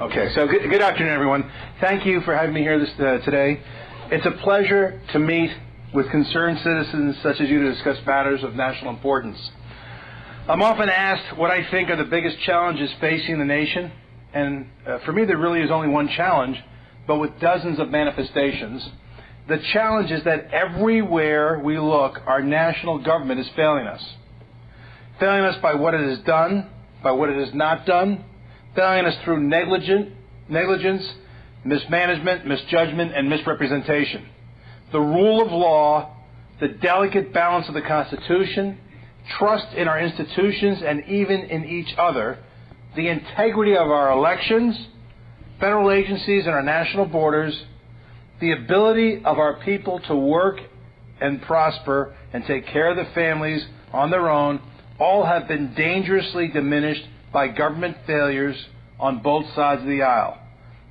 Okay, so good afternoon, everyone. Thank you for having me here today. It's a pleasure to meet with concerned citizens such as you to discuss matters of national importance. I'm often asked what I think are the biggest challenges facing the nation, and for me there really is only one challenge, but with dozens of manifestations. The challenge is that everywhere we look, our national government is failing us. Failing us by what it has done, by what it has not done, failing us through negligence, mismanagement, misjudgment, and misrepresentation. The rule of law, the delicate balance of the Constitution, trust in our institutions and even in each other, the integrity of our elections, federal agencies and our national borders, the ability of our people to work and prosper and take care of the families on their own, all have been dangerously diminished by government failures on both sides of the aisle.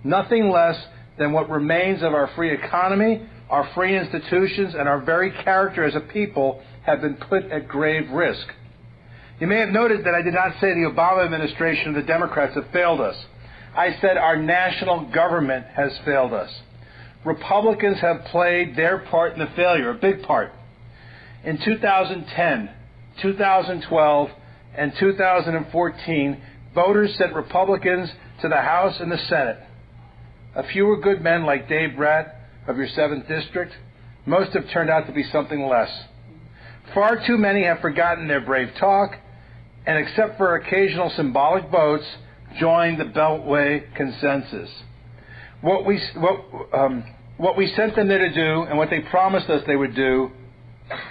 Nothing less than what remains of our free economy, our free institutions, and our very character as a people have been put at grave risk. You may have noted that I did not say the Obama administration or the Democrats have failed us. I said our national government has failed us. Republicans have played their part in the failure, a big part. In 2010, 2012, and 2014, voters sent Republicans to the House and the Senate. A few were good men like Dave Bratt of your 7th District. Most have turned out to be something less. Far too many have forgotten their brave talk, and except for occasional symbolic votes, joined the Beltway consensus. What we sent them there to do and what they promised us they would do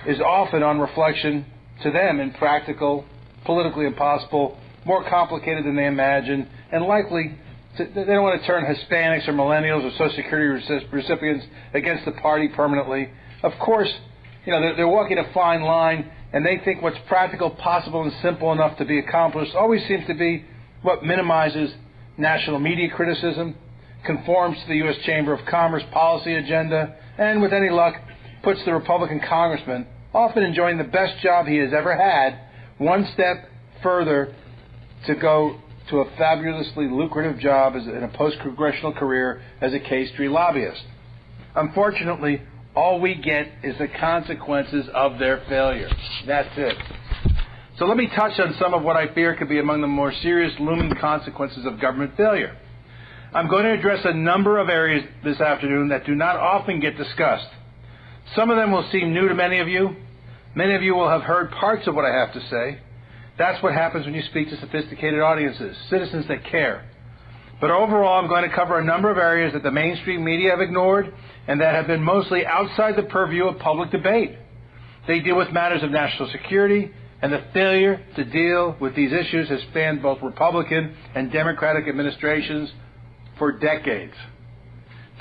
is often, on reflection, to them impractical, politically impossible, more complicated than they imagine, and likely they don't want to turn Hispanics or millennials or Social Security recipients against the party permanently. Of course, you know, they're walking a fine line, and they think what's practical, possible, and simple enough to be accomplished always seems to be what minimizes national media criticism, conforms to the U.S. Chamber of Commerce policy agenda, and with any luck, puts the Republican congressman, often enjoying the best job he has ever had, one step further to go to a fabulously lucrative job in a post-congressional career as a K Street lobbyist. Unfortunately, all we get is the consequences of their failure. That's it. So let me touch on some of what I fear could be among the more serious looming consequences of government failure. I'm going to address a number of areas this afternoon that do not often get discussed. Some of them will seem new to many of you. Many of you will have heard parts of what I have to say. That's what happens when you speak to sophisticated audiences, citizens that care. But overall, I'm going to cover a number of areas that the mainstream media have ignored and that have been mostly outside the purview of public debate. They deal with matters of national security, and the failure to deal with these issues has spanned both Republican and Democratic administrations for decades.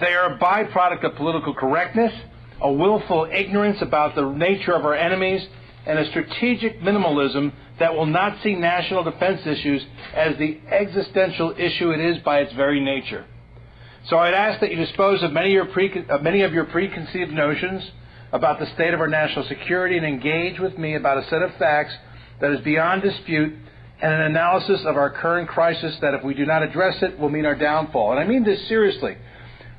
They are a byproduct of political correctness, a willful ignorance about the nature of our enemies, and a strategic minimalism that will not see national defense issues as the existential issue it is by its very nature. So I'd ask that you dispose of many of your preconceived notions about the state of our national security and engage with me about a set of facts that is beyond dispute and an analysis of our current crisis that, if we do not address it, will mean our downfall. And I mean this seriously.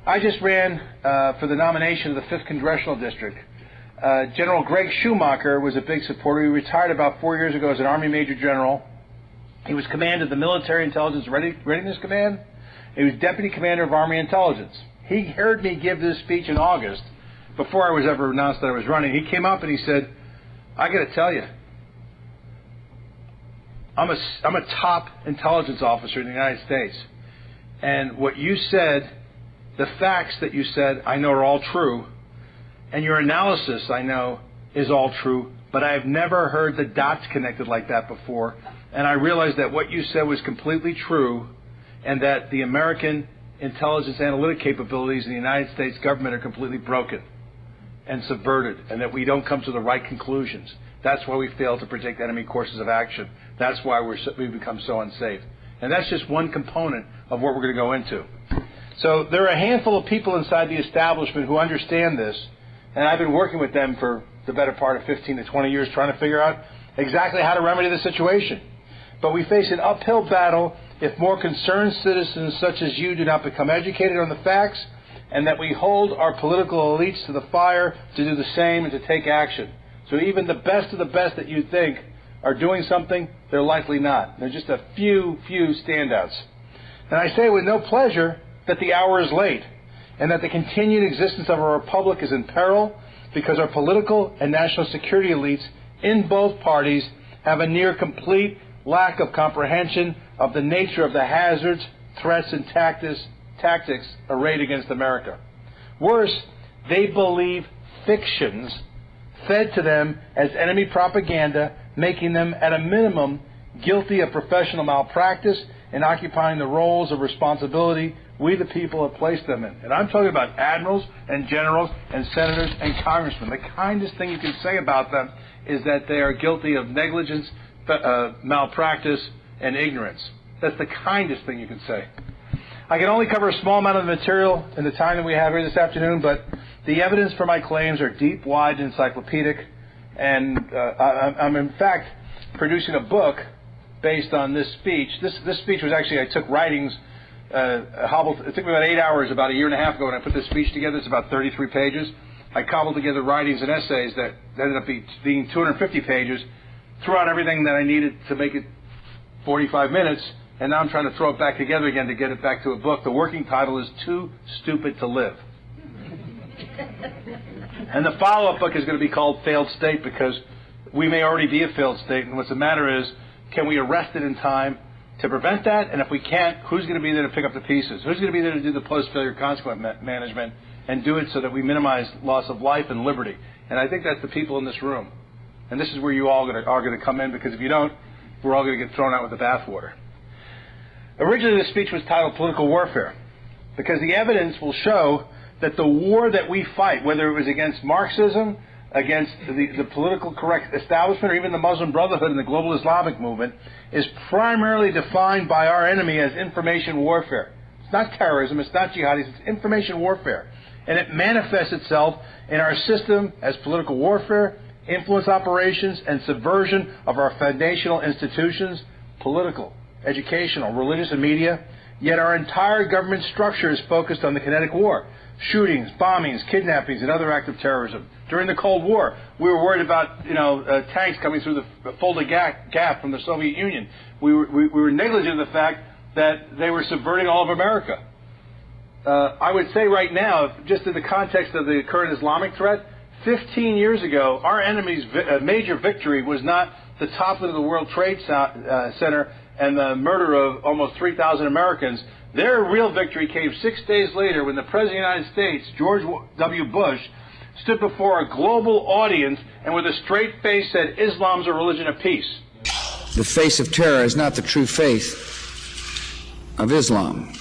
I just ran for the nomination of the 5th Congressional District. General Greg Schumacher was a big supporter. He retired about 4 years ago as an Army Major General. He was commander of the Military Intelligence Readiness Command. He was Deputy Commander of Army Intelligence. He heard me give this speech in August, before I was ever announced that I was running. He came up and he said, I got to tell you, I'm a top intelligence officer in the United States. And what you said, the facts that you said, I know are all true. And your analysis, I know, is all true. But I have never heard the dots connected like that before. And I realized that what you said was completely true, and that the American intelligence analytic capabilities in the United States government are completely broken and subverted, and that we don't come to the right conclusions. That's why we fail to predict enemy courses of action. That's why we've become so unsafe. And that's just one component of what we're going to go into. So there are a handful of people inside the establishment who understand this, and I've been working with them for the better part of 15 to 20 years trying to figure out exactly how to remedy the situation. But we face an uphill battle if more concerned citizens such as you do not become educated on the facts, and that we hold our political elites to the fire to do the same and to take action. So even the best of the best that you think are doing something, they're likely not. They're just a few standouts. And I say with no pleasure that the hour is late, and that the continued existence of our republic is in peril because our political and national security elites in both parties have a near complete lack of comprehension of the nature of the hazards, threats, and tactics arrayed against America. Worse, they believe fictions fed to them as enemy propaganda, making them, at a minimum, guilty of professional malpractice and occupying the roles of responsibility we the people have placed them in. And I'm talking about admirals and generals and senators and congressmen. The kindest thing you can say about them is that they are guilty of negligence, malpractice, and ignorance. That's the kindest thing you can say. I can only cover a small amount of the material in the time that we have here this afternoon, but the evidence for my claims are deep, wide, and encyclopedic, and I'm in fact producing a book based on this speech. This speech was actually, I took writings, it took me about 8 hours about a year and a half ago when I put this speech together. It's about 33 pages. I cobbled together writings and essays that ended up being 250 pages, threw out everything that I needed to make it 45 minutes, and now I'm trying to throw it back together again to get it back to a book. The working title is Too Stupid to Live. And the follow-up book is going to be called Failed State, because we may already be a failed state, and what's the matter is, can we arrest it in time to prevent that? And if we can't, who's going to be there to pick up the pieces? Who's going to be there to do the post-failure consequence management and do it so that we minimize loss of life and liberty? And I think that's the people in this room. And this is where you all are going to come in, because if you don't, we're all going to get thrown out with the bathwater. Originally, this speech was titled Political Warfare, because the evidence will show that the war that we fight, whether it was against Marxism, against the political correct establishment, or even the Muslim Brotherhood and the global Islamic movement, is primarily defined by our enemy as information warfare. It's not terrorism, it's not jihadis, it's information warfare. And it manifests itself in our system as political warfare, influence operations, and subversion of our foundational institutions, political, educational, religious, and media. Yet our entire government structure is focused on the kinetic war. Shootings, bombings, kidnappings, and other acts of terrorism. During the Cold War, we were worried about tanks coming through the Fulda Gap from the Soviet Union. We were negligent of the fact that they were subverting all of America. I would say right now, just in the context of the current Islamic threat, 15 years ago, our enemy's major victory was not the toppling of the World Trade Center and the murder of almost 3,000 Americans. Their real victory came 6 days later when the President of the United States, George W. Bush, stood before a global audience and with a straight face said, Islam's a religion of peace. The face of terror is not the true faith of Islam.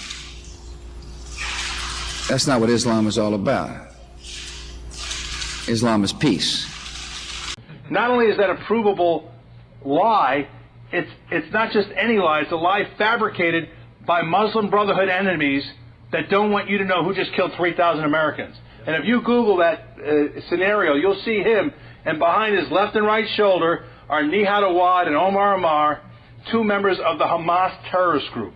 That's not what Islam is all about. Islam is peace. Not only is that a provable lie, it's not just any lie, it's a lie fabricated by Muslim Brotherhood enemies that don't want you to know who just killed 3,000 Americans. And if you Google that scenario, you'll see him, and behind his left and right shoulder are Nihad Awad and Omar Ammar, two members of the Hamas terrorist group.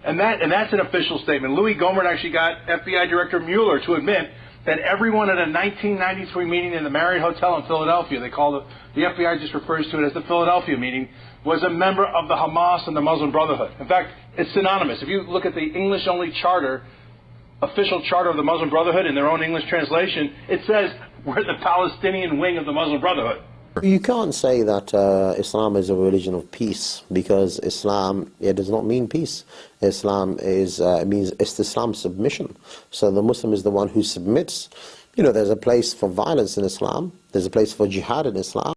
And that's an official statement. Louis Gohmert actually got FBI Director Mueller to admit that everyone at a 1993 meeting in the Marriott Hotel in Philadelphia, they call it, the FBI just refers to it as the Philadelphia meeting, was a member of the Hamas and the Muslim Brotherhood. In fact, it's synonymous. If you look at the English-only charter, official charter of the Muslim Brotherhood in their own English translation, it says we're the Palestinian wing of the Muslim Brotherhood. You can't say that Islam is a religion of peace, because Islam, it does not mean peace. Islam means Islam submission. So the Muslim is the one who submits. You know, there's a place for violence in Islam. There's a place for jihad in Islam.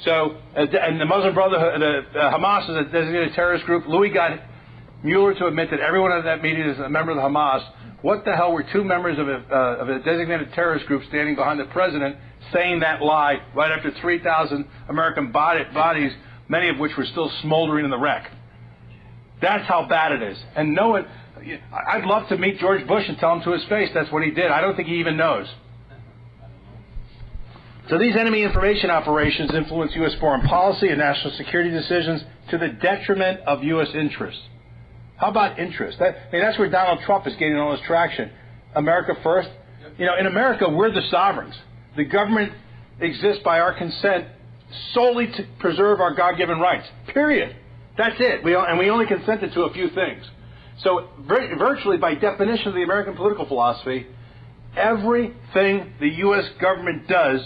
So, and the Muslim Brotherhood, Hamas is a designated terrorist group. Louis got Mueller to admit that everyone at that meeting is a member of the Hamas. What the hell were two members of a designated terrorist group standing behind the president saying that lie right after 3,000 American bodies, many of which were still smoldering in the wreck? That's how bad it is. And no one, I'd love to meet George Bush and tell him to his face that's what he did. I don't think he even knows. So these enemy information operations influence U.S. foreign policy and national security decisions, to the detriment of U.S. interests. How about interest? That's where Donald Trump is gaining all his traction. America first. You know, in America, we're the sovereigns. The government exists by our consent solely to preserve our God-given rights. Period. That's it. We only consented to a few things. So virtually by definition of the American political philosophy, everything the U.S. government does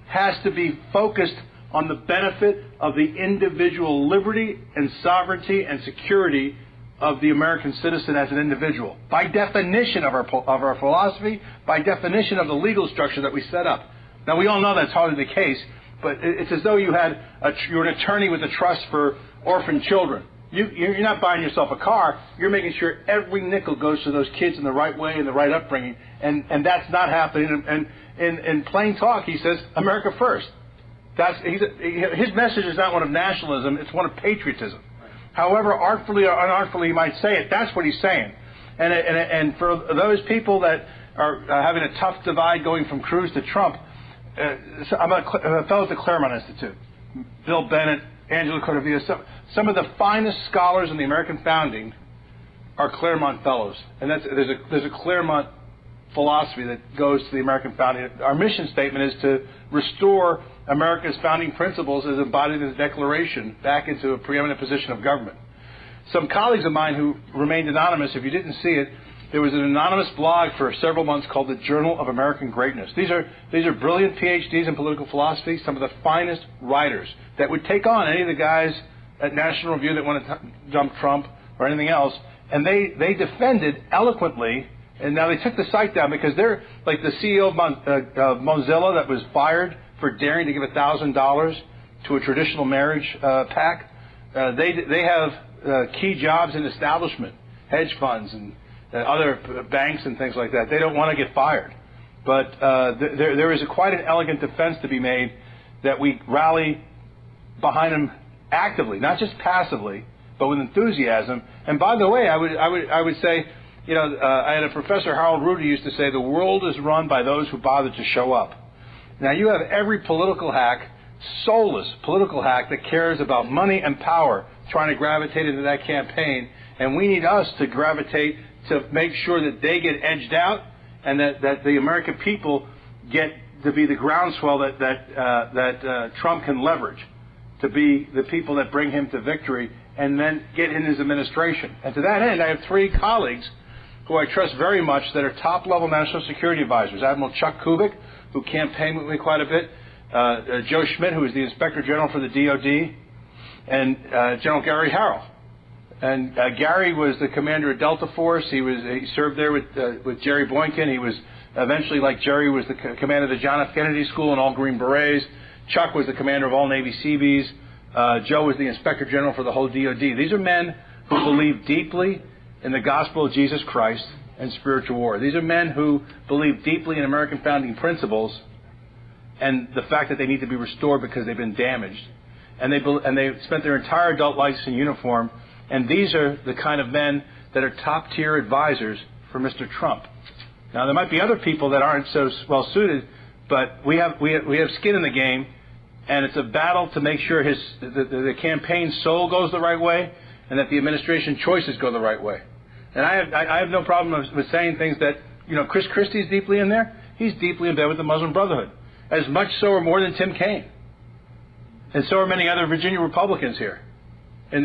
has to be focused on the benefit of the individual liberty and sovereignty and security of the American citizen as an individual. By definition of our philosophy, by definition of the legal structure that we set up. Now, we all know that's hardly the case, but it's as though you're an attorney with a trust for orphan children. You're not buying yourself a car. You're making sure every nickel goes to those kids in the right way and the right upbringing, and that's not happening. And in plain talk, he says, America first. His message is not one of nationalism, it's one of patriotism. However artfully or unartfully you might say it, that's what he's saying. And for those people that are having a tough divide going from Cruz to Trump, I'm a fellow at the Claremont Institute, Bill Bennett, Angela Cordovilla, some of the finest scholars in the American founding are Claremont fellows. And there's a Claremont philosophy that goes to the American founding. Our mission statement is to restore America's founding principles as embodied in the Declaration back into a preeminent position of government. Some colleagues of mine who remained anonymous, if you didn't see it, there was an anonymous blog for several months called the Journal of American Greatness. These are brilliant PhDs in political philosophy, some of the finest writers that would take on any of the guys at National Review that want to dump Trump or anything else, and they defended eloquently. And now they took the site down because they're like the CEO of Mozilla that was fired for daring to give $1,000 to a traditional marriage pact. They have key jobs in establishment, hedge funds and other banks and things like that. They don't want to get fired. But there is quite an elegant defense to be made that we rally behind them actively, not just passively, but with enthusiasm. And by the way, I would say, you know, I had a professor, Harold Rudy, used to say, the world is run by those who bother to show up. Now, you have every political hack, soulless political hack, that cares about money and power trying to gravitate into that campaign, and we need us to gravitate to make sure that they get edged out and that the American people get to be the groundswell that Trump can leverage, to be the people that bring him to victory and then get in his administration. And to that end, I have three colleagues who I trust very much that are top-level national security advisors. Admiral Chuck Kubik, who campaigned with me quite a bit, Joe Schmidt, who is the Inspector General for the DOD, and General Gary Harrell. And Gary was the commander of Delta Force. He served there with Jerry Boykin. He was eventually, like Jerry, was the commander of the John F. Kennedy School and all Green Berets. Chuck was the commander of all Navy Seabees. Joe was the Inspector General for the whole DOD. These are men who believe deeply in the gospel of Jesus Christ and spiritual war. These are men who believe deeply in American founding principles and the fact that they need to be restored because they've been damaged. And they spent their entire adult lives in uniform. And these are the kind of men that are top-tier advisors for Mr. Trump. Now, there might be other people that aren't so well-suited, but we have skin in the game, and it's a battle to make sure the campaign soul goes the right way and that the administration choices go the right way. And I have no problem with saying things that, you know, Chris Christie's deeply in there. He's deeply in bed with the Muslim Brotherhood, as much so or more than Tim Kaine. And so are many other Virginia Republicans here in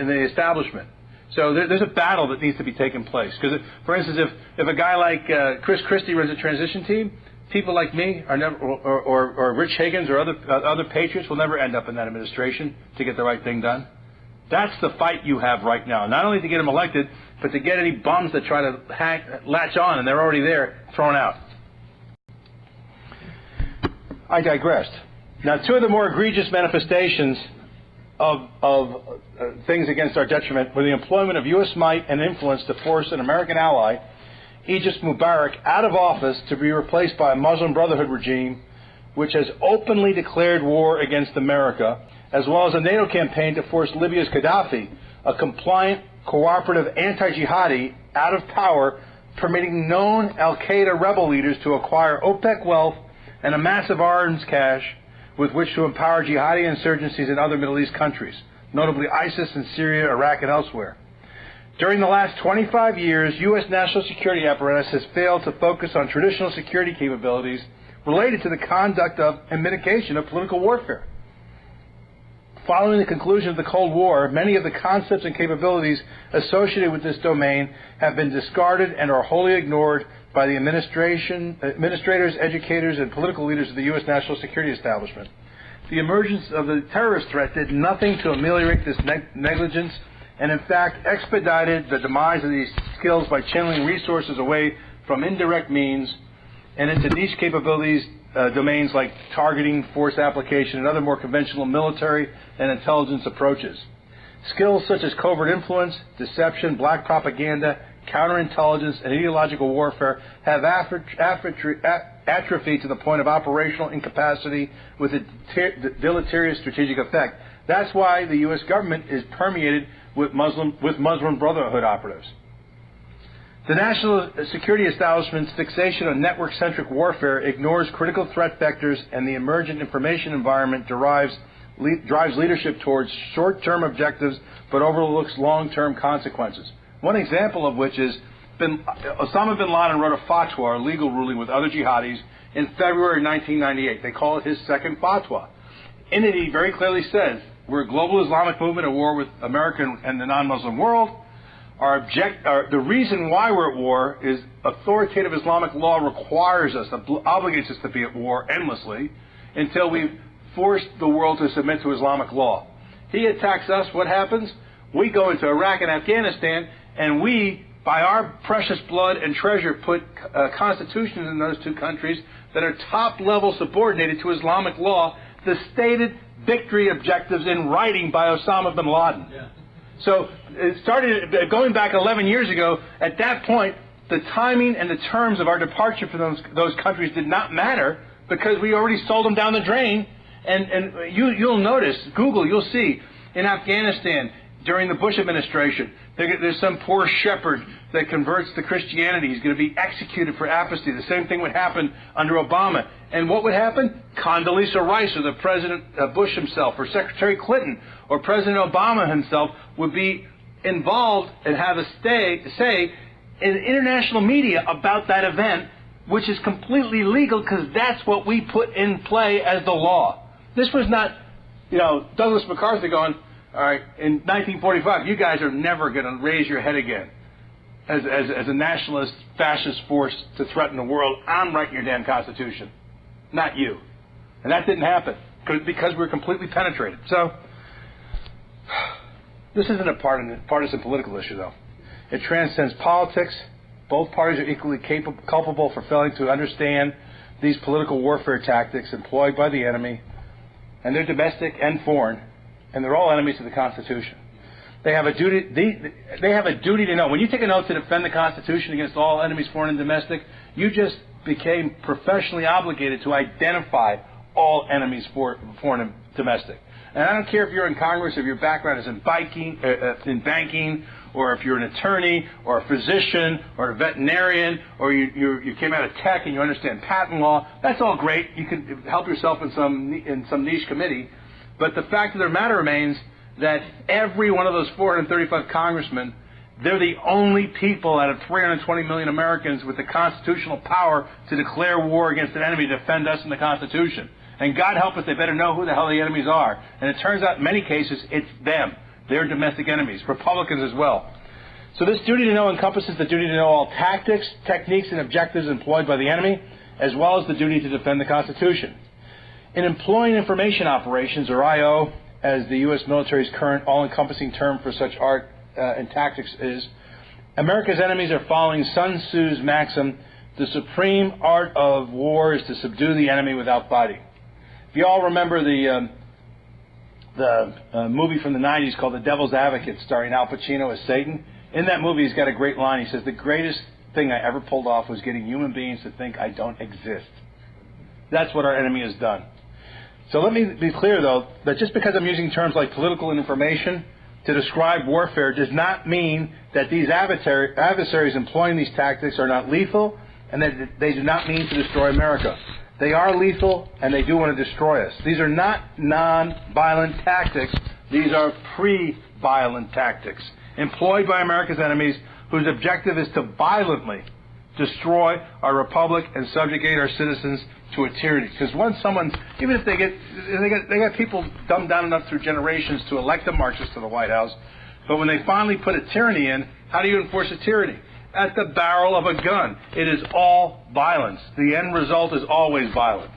the establishment. So there's a battle that needs to be taking place. Because, for instance, if a guy like Chris Christie runs a transition team, people like me are never, or Rich Higgins or other patriots will never end up in that administration to get the right thing done. That's the fight you have right now. Not only to get them elected, but to get any bums that try to latch on and they're already there, thrown out. I digressed. Now, two of the more egregious manifestations of things against our detriment were the employment of U.S. might and influence to force an American ally, Aegis Mubarak, out of office to be replaced by a Muslim Brotherhood regime which has openly declared war against America, as well as a NATO campaign to force Libya's Gaddafi, a compliant, cooperative anti-jihadi, out of power, permitting known al-Qaeda rebel leaders to acquire OPEC wealth and a massive arms cache with which to empower jihadi insurgencies in other Middle East countries. notably ISIS in Syria, Iraq, and elsewhere. During the last 25 years, U.S. national security apparatus has failed to focus on traditional security capabilities related to the conduct of and mitigation of political warfare. Following the conclusion of the Cold War, many of the concepts and capabilities associated with this domain have been discarded and are wholly ignored by the administrators, educators, and political leaders of the U.S. national security establishment. The emergence of the terrorist threat did nothing to ameliorate this negligence, and in fact expedited the demise of these skills by channeling resources away from indirect means and into niche capabilities, domains like targeting, force application, and other more conventional military and intelligence approaches. Skills such as covert influence, deception, black propaganda, counterintelligence, and ideological warfare have atrophied to the point of operational incapacity with a deleterious strategic effect. That's why the U.S. government is permeated with Muslim Brotherhood operatives. The national security establishment's fixation on network-centric warfare ignores critical threat vectors, and the emergent information environment drives leadership towards short-term objectives but overlooks long-term consequences. One example of which is Osama bin Laden wrote a fatwa, a legal ruling with other jihadis, in February 1998. They call it his second fatwa. In it, he very clearly says, we're a global Islamic movement at war with America and the non-Muslim world. The reason why we're at war is authoritative Islamic law requires us, obligates us to be at war endlessly until we've forced the world to submit to Islamic law. He attacks us, what happens? We go into Iraq and Afghanistan, and we, by our precious blood and treasure, put constitutions in those two countries that are top-level subordinated to Islamic law, the stated victory objectives in writing by Osama bin Laden. Yeah. So it started going back 11 years ago. At that point, the timing and the terms of our departure from those countries did not matter because we already sold them down the drain. And you'll notice, Google, you'll see, in Afghanistan, during the Bush administration, there's some poor shepherd that converts to Christianity. He's going to be executed for apostasy. The same thing would happen under Obama. And what would happen? Condoleezza Rice or the President Bush himself or Secretary Clinton or President Obama himself would be involved and have a say in international media about that event, which is completely legal because that's what we put in play as the law. This was not, Douglas MacArthur going, all right, in 1945, you guys are never going to raise your head again as a nationalist, fascist force to threaten the world. I'm writing your damn Constitution, not you. And that didn't happen because we're completely penetrated. So this isn't a partisan political issue, though. It transcends politics. Both parties are equally culpable for failing to understand these political warfare tactics employed by the enemy, and they're domestic and foreign, and they're all enemies of the Constitution. They have a duty. They have a duty to know. When you take an oath to defend the Constitution against all enemies, foreign and domestic, you just became professionally obligated to identify all enemies, foreign and domestic. And I don't care if you're in Congress, if your background is in banking, or if you're an attorney, or a physician, or a veterinarian, or you came out of tech and you understand patent law. That's all great. You can help yourself in some niche committee. But the fact of the matter remains that every one of those 435 congressmen, they're the only people out of 320 million Americans with the constitutional power to declare war against an enemy to defend us in the Constitution. And God help us, they better know who the hell the enemies are. And it turns out in many cases it's them. They're domestic enemies, Republicans as well. So this duty to know encompasses the duty to know all tactics, techniques, and objectives employed by the enemy, as well as the duty to defend the Constitution. In employing information operations, or I.O., as the U.S. military's current all-encompassing term for such art and tactics is, America's enemies are following Sun Tzu's maxim, the supreme art of war is to subdue the enemy without fighting. If you all remember the movie from the 90s called The Devil's Advocate, starring Al Pacino as Satan, in that movie he's got a great line. He says, the greatest thing I ever pulled off was getting human beings to think I don't exist. That's what our enemy has done. So let me be clear, though, that just because I'm using terms like political and information to describe warfare does not mean that these adversaries employing these tactics are not lethal and that they do not mean to destroy America. They are lethal, and they do want to destroy us. These are not non-violent tactics. These are pre-violent tactics employed by America's enemies, whose objective is to violently destroy our republic and subjugate our citizens to a tyranny. Because once someone, even if they got people dumbed down enough through generations to elect a Marxist to the White House, but when they finally put a tyranny in, how do you enforce a tyranny? At the barrel of a gun. It is all violence. The end result is always violence.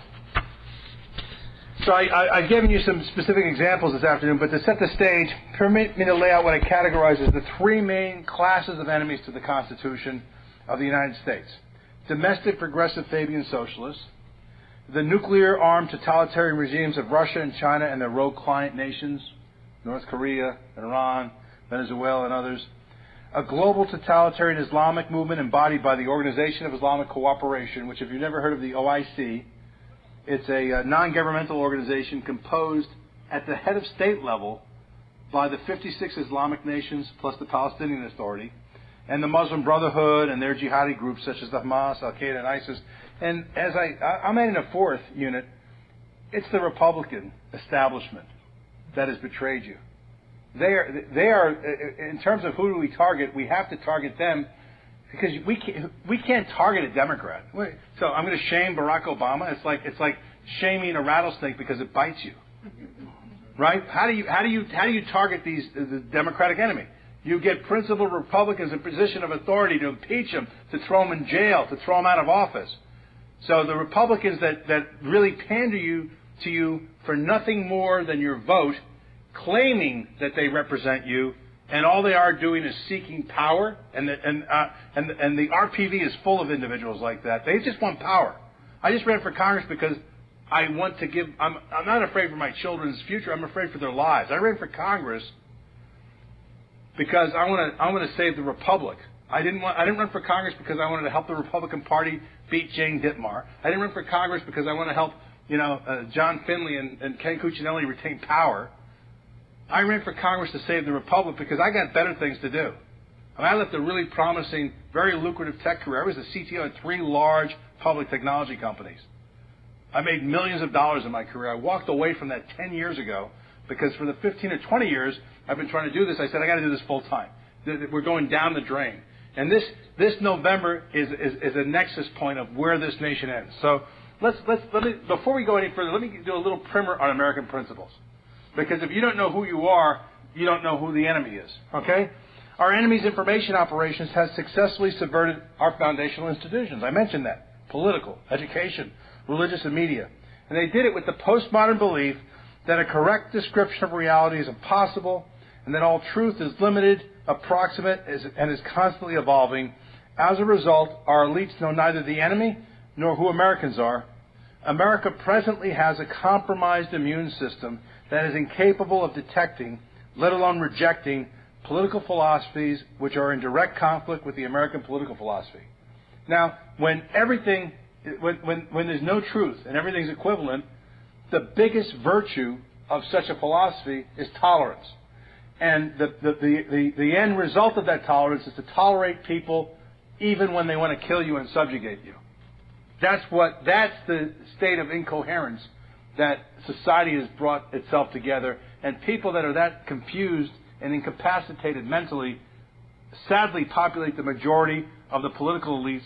So I've given you some specific examples this afternoon, but to set the stage, permit me to lay out what I categorize as the three main classes of enemies to the Constitution of the United States. Domestic progressive Fabian socialists, the nuclear-armed totalitarian regimes of Russia and China and their rogue client nations, North Korea, Iran, Venezuela, and others, a global totalitarian Islamic movement embodied by the Organization of Islamic Cooperation, which, if you've never heard of the OIC, it's a non-governmental organization composed at the head of state level by the 56 Islamic nations plus the Palestinian Authority and the Muslim Brotherhood and their jihadi groups such as the Hamas, Al-Qaeda, and ISIS. And as I'm adding a fourth unit, it's the Republican establishment that has betrayed you. They are, in terms of who do we target, we have to target them because we can't target a Democrat. So I'm going to shame Barack Obama. It's like shaming a rattlesnake because it bites you, right? How do you target the Democratic enemy? You get principled Republicans in position of authority to impeach them, to throw them in jail, to throw them out of office. So the Republicans that really pander to you for nothing more than your vote, claiming that they represent you, and all they are doing is seeking power, and the RPV is full of individuals like that. They just want power. I just ran for Congress because I want to give. I'm not afraid for my children's future. I'm afraid for their lives. I ran for Congress because I want to save the republic. I didn't run for Congress because I wanted to help the Republican Party beat Jane Dittmar. I didn't run for Congress because I want to help John Finley and Ken Cuccinelli retain power. I ran for Congress to save the republic because I got better things to do. And I left a really promising, very lucrative tech career. I was the CTO at 3 large public technology companies. I made millions of dollars in my career. I walked away from that 10 years ago because for the 15 or 20 years I've been trying to do this. I said, I got to do this full time. We're going down the drain. And this November is a nexus point of where this nation ends. So let me, before we go any further, let me do a little primer on American principles. Because if you don't know who you are, you don't know who the enemy is. Okay? Our enemy's information operations has successfully subverted our foundational institutions. I mentioned that. Political, education, religious, and media. And they did it with the postmodern belief that a correct description of reality is impossible and that all truth is limited, approximate, and is constantly evolving. As a result, our elites know neither the enemy nor who Americans are. America presently has a compromised immune system that is incapable of detecting, let alone rejecting, political philosophies which are in direct conflict with the American political philosophy. Now, when there's no truth and everything's equivalent, the biggest virtue of such a philosophy is tolerance. And the end result of that tolerance is to tolerate people even when they want to kill you and subjugate you. That's the state of incoherence that society has brought itself together, and people that are that confused and incapacitated mentally sadly populate the majority of the political elites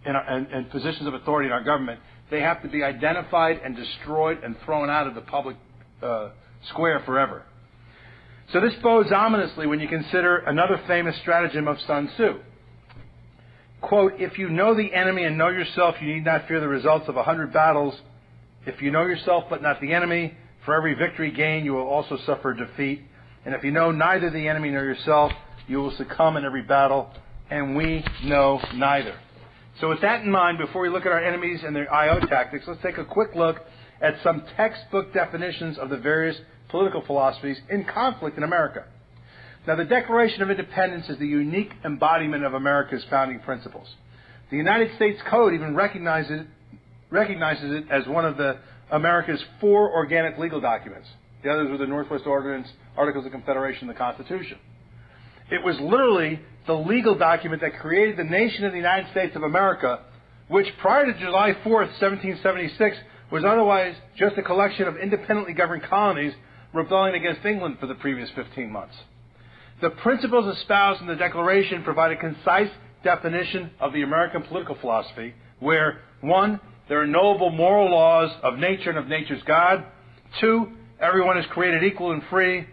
and positions of authority in our government. They have to be identified and destroyed and thrown out of the public square forever. So this bodes ominously when you consider another famous stratagem of Sun Tzu. Quote, if you know the enemy and know yourself, you need not fear the results of 100 battles. If you know yourself but not the enemy, for every victory gained you will also suffer defeat. And if you know neither the enemy nor yourself, you will succumb in every battle. And we know neither. So with that in mind, before we look at our enemies and their I.O. tactics, let's take a quick look at some textbook definitions of the various political philosophies in conflict in America. Now, the Declaration of Independence is the unique embodiment of America's founding principles. The United States Code even recognizes it as one of America's 4 organic legal documents. The others were the Northwest Ordinance, Articles of Confederation, and the Constitution. It was literally the legal document that created the nation of the United States of America which prior to July 4th, 1776, was otherwise just a collection of independently governed colonies rebelling against England for the previous 15 months. The principles espoused in the Declaration provide a concise definition of the American political philosophy, where 1, there are knowable moral laws of nature and of nature's God. 2, everyone is created equal and free.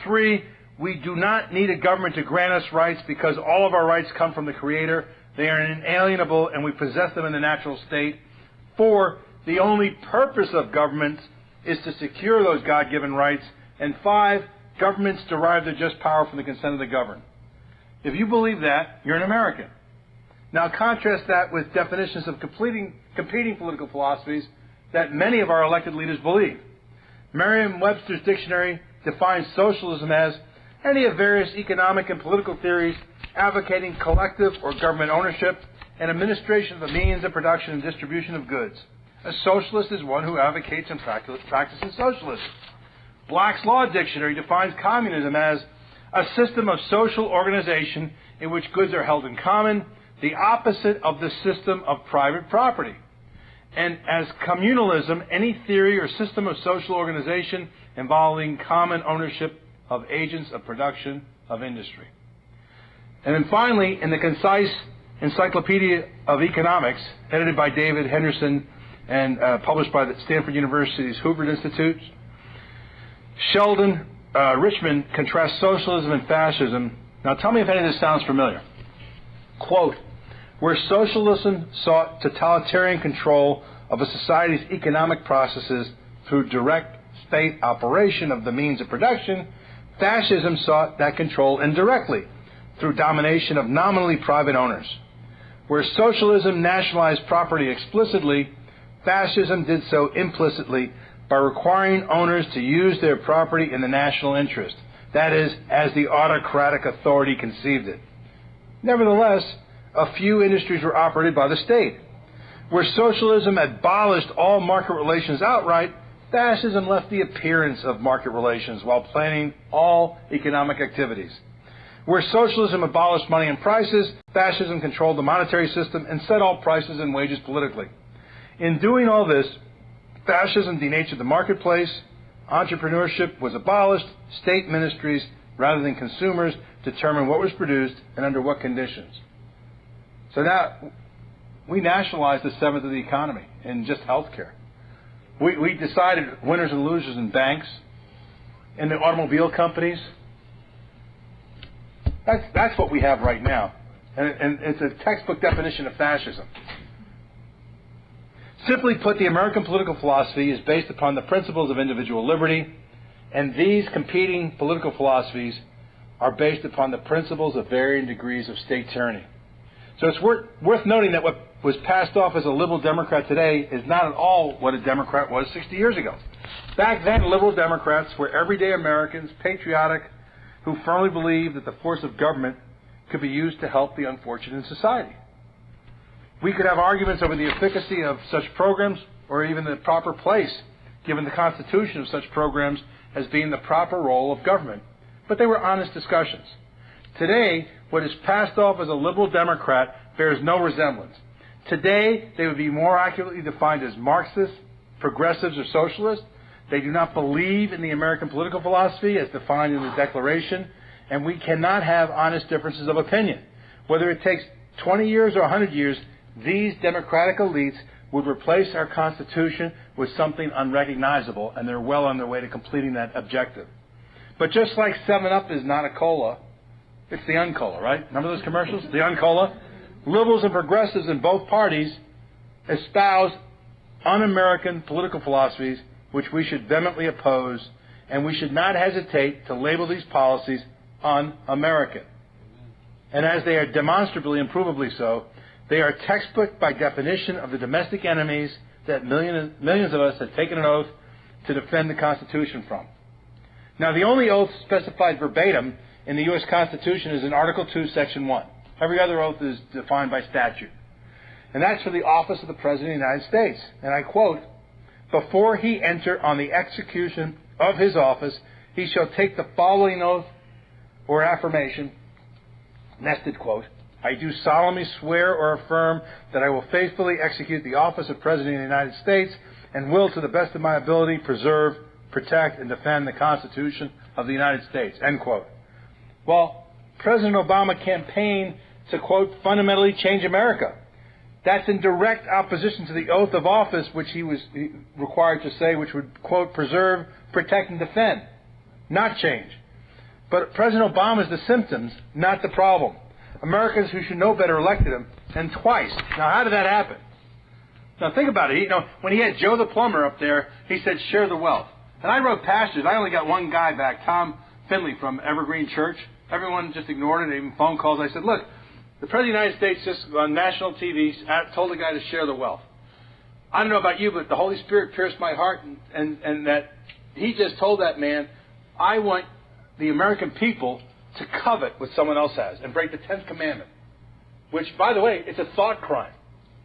3, we do not need a government to grant us rights because all of our rights come from the Creator. They are inalienable and we possess them in the natural state. 4, the only purpose of government is to secure those God-given rights. And 5, governments derive their just power from the consent of the governed. If you believe that, you're an American. Now contrast that with definitions of competing political philosophies that many of our elected leaders believe. Merriam-Webster's dictionary defines socialism as any of various economic and political theories advocating collective or government ownership and administration of the means of production and distribution of goods. A socialist is one who advocates and practices socialism. Black's Law Dictionary defines communism as a system of social organization in which goods are held in common, the opposite of the system of private property. And as communalism, any theory or system of social organization involving common ownership of agents of production of industry. And then finally, in the concise Encyclopedia of Economics, edited by David Henderson and published by the Stanford University's Hoover Institute, Sheldon Richman contrasts socialism and fascism. Now tell me if any of this sounds familiar. Quote, where socialism sought totalitarian control of a society's economic processes through direct state operation of the means of production, fascism sought that control indirectly through domination of nominally private owners. Where socialism nationalized property explicitly, fascism did so implicitly by requiring owners to use their property in the national interest, that is, as the autocratic authority conceived it. Nevertheless, a few industries were operated by the state. Where socialism abolished all market relations outright, fascism left the appearance of market relations while planning all economic activities. Where socialism abolished money and prices, fascism controlled the monetary system and set all prices and wages politically. In doing all this, fascism denatured the marketplace, entrepreneurship was abolished, state ministries, rather than consumers, determined what was produced and under what conditions. So now, we nationalized the seventh of the economy in just healthcare. We decided winners and losers in banks, in the automobile companies. That's what we have right now. And it's a textbook definition of fascism. Simply put, the American political philosophy is based upon the principles of individual liberty, and these competing political philosophies are based upon the principles of varying degrees of state tyranny. So it's worth noting that what was passed off as a liberal Democrat today is not at all what a Democrat was 60 years ago. Back then, liberal Democrats were everyday Americans, patriotic, who firmly believed that the force of government could be used to help the unfortunate in society. We could have arguments over the efficacy of such programs or even the proper place, given the constitution of such programs as being the proper role of government. But they were honest discussions. Today, what is passed off as a liberal Democrat bears no resemblance. Today, they would be more accurately defined as Marxists, progressives, or socialists. They do not believe in the American political philosophy as defined in the Declaration, and we cannot have honest differences of opinion. Whether it takes 20 years or 100 years, these democratic elites would replace our Constitution with something unrecognizable, and they're well on their way to completing that objective. But just like 7-Up is not a cola, it's the Uncola, right? Remember those commercials? The Uncola? Liberals and progressives in both parties espouse un-American political philosophies which we should vehemently oppose, and we should not hesitate to label these policies un-American. And as they are demonstrably and provably so, they are textbook by definition of the domestic enemies that millions of us have taken an oath to defend the Constitution from. Now, the only oath specified verbatim in the U.S. Constitution is in Article 2, Section 1. Every other oath is defined by statute. And that's for the office of the President of the United States. And I quote, before he enter on the execution of his office, he shall take the following oath or affirmation, nested quote, I do solemnly swear or affirm that I will faithfully execute the office of President of the United States and will, to the best of my ability, preserve, protect, and defend the Constitution of the United States, end quote. Well, President Obama campaigned to, quote, fundamentally change America. That's in direct opposition to the oath of office, which he was required to say, which would, quote, preserve, protect, and defend, not change. But President Obama is the symptoms, not the problem. Americans who should know better elected him, and twice. Now, how did that happen? Now, think about it. When he had Joe the plumber up there, he said, share the wealth. And I wrote pastors. I only got one guy back, Tom Finley from Evergreen Church. Everyone just ignored it, even phone calls. I said, look, the President of the United States just on national TV told the guy to share the wealth. I don't know about you, but the Holy Spirit pierced my heart, and that he just told that man, I want the American people to covet what someone else has and break the 10th commandment, which, by the way, it's a thought crime.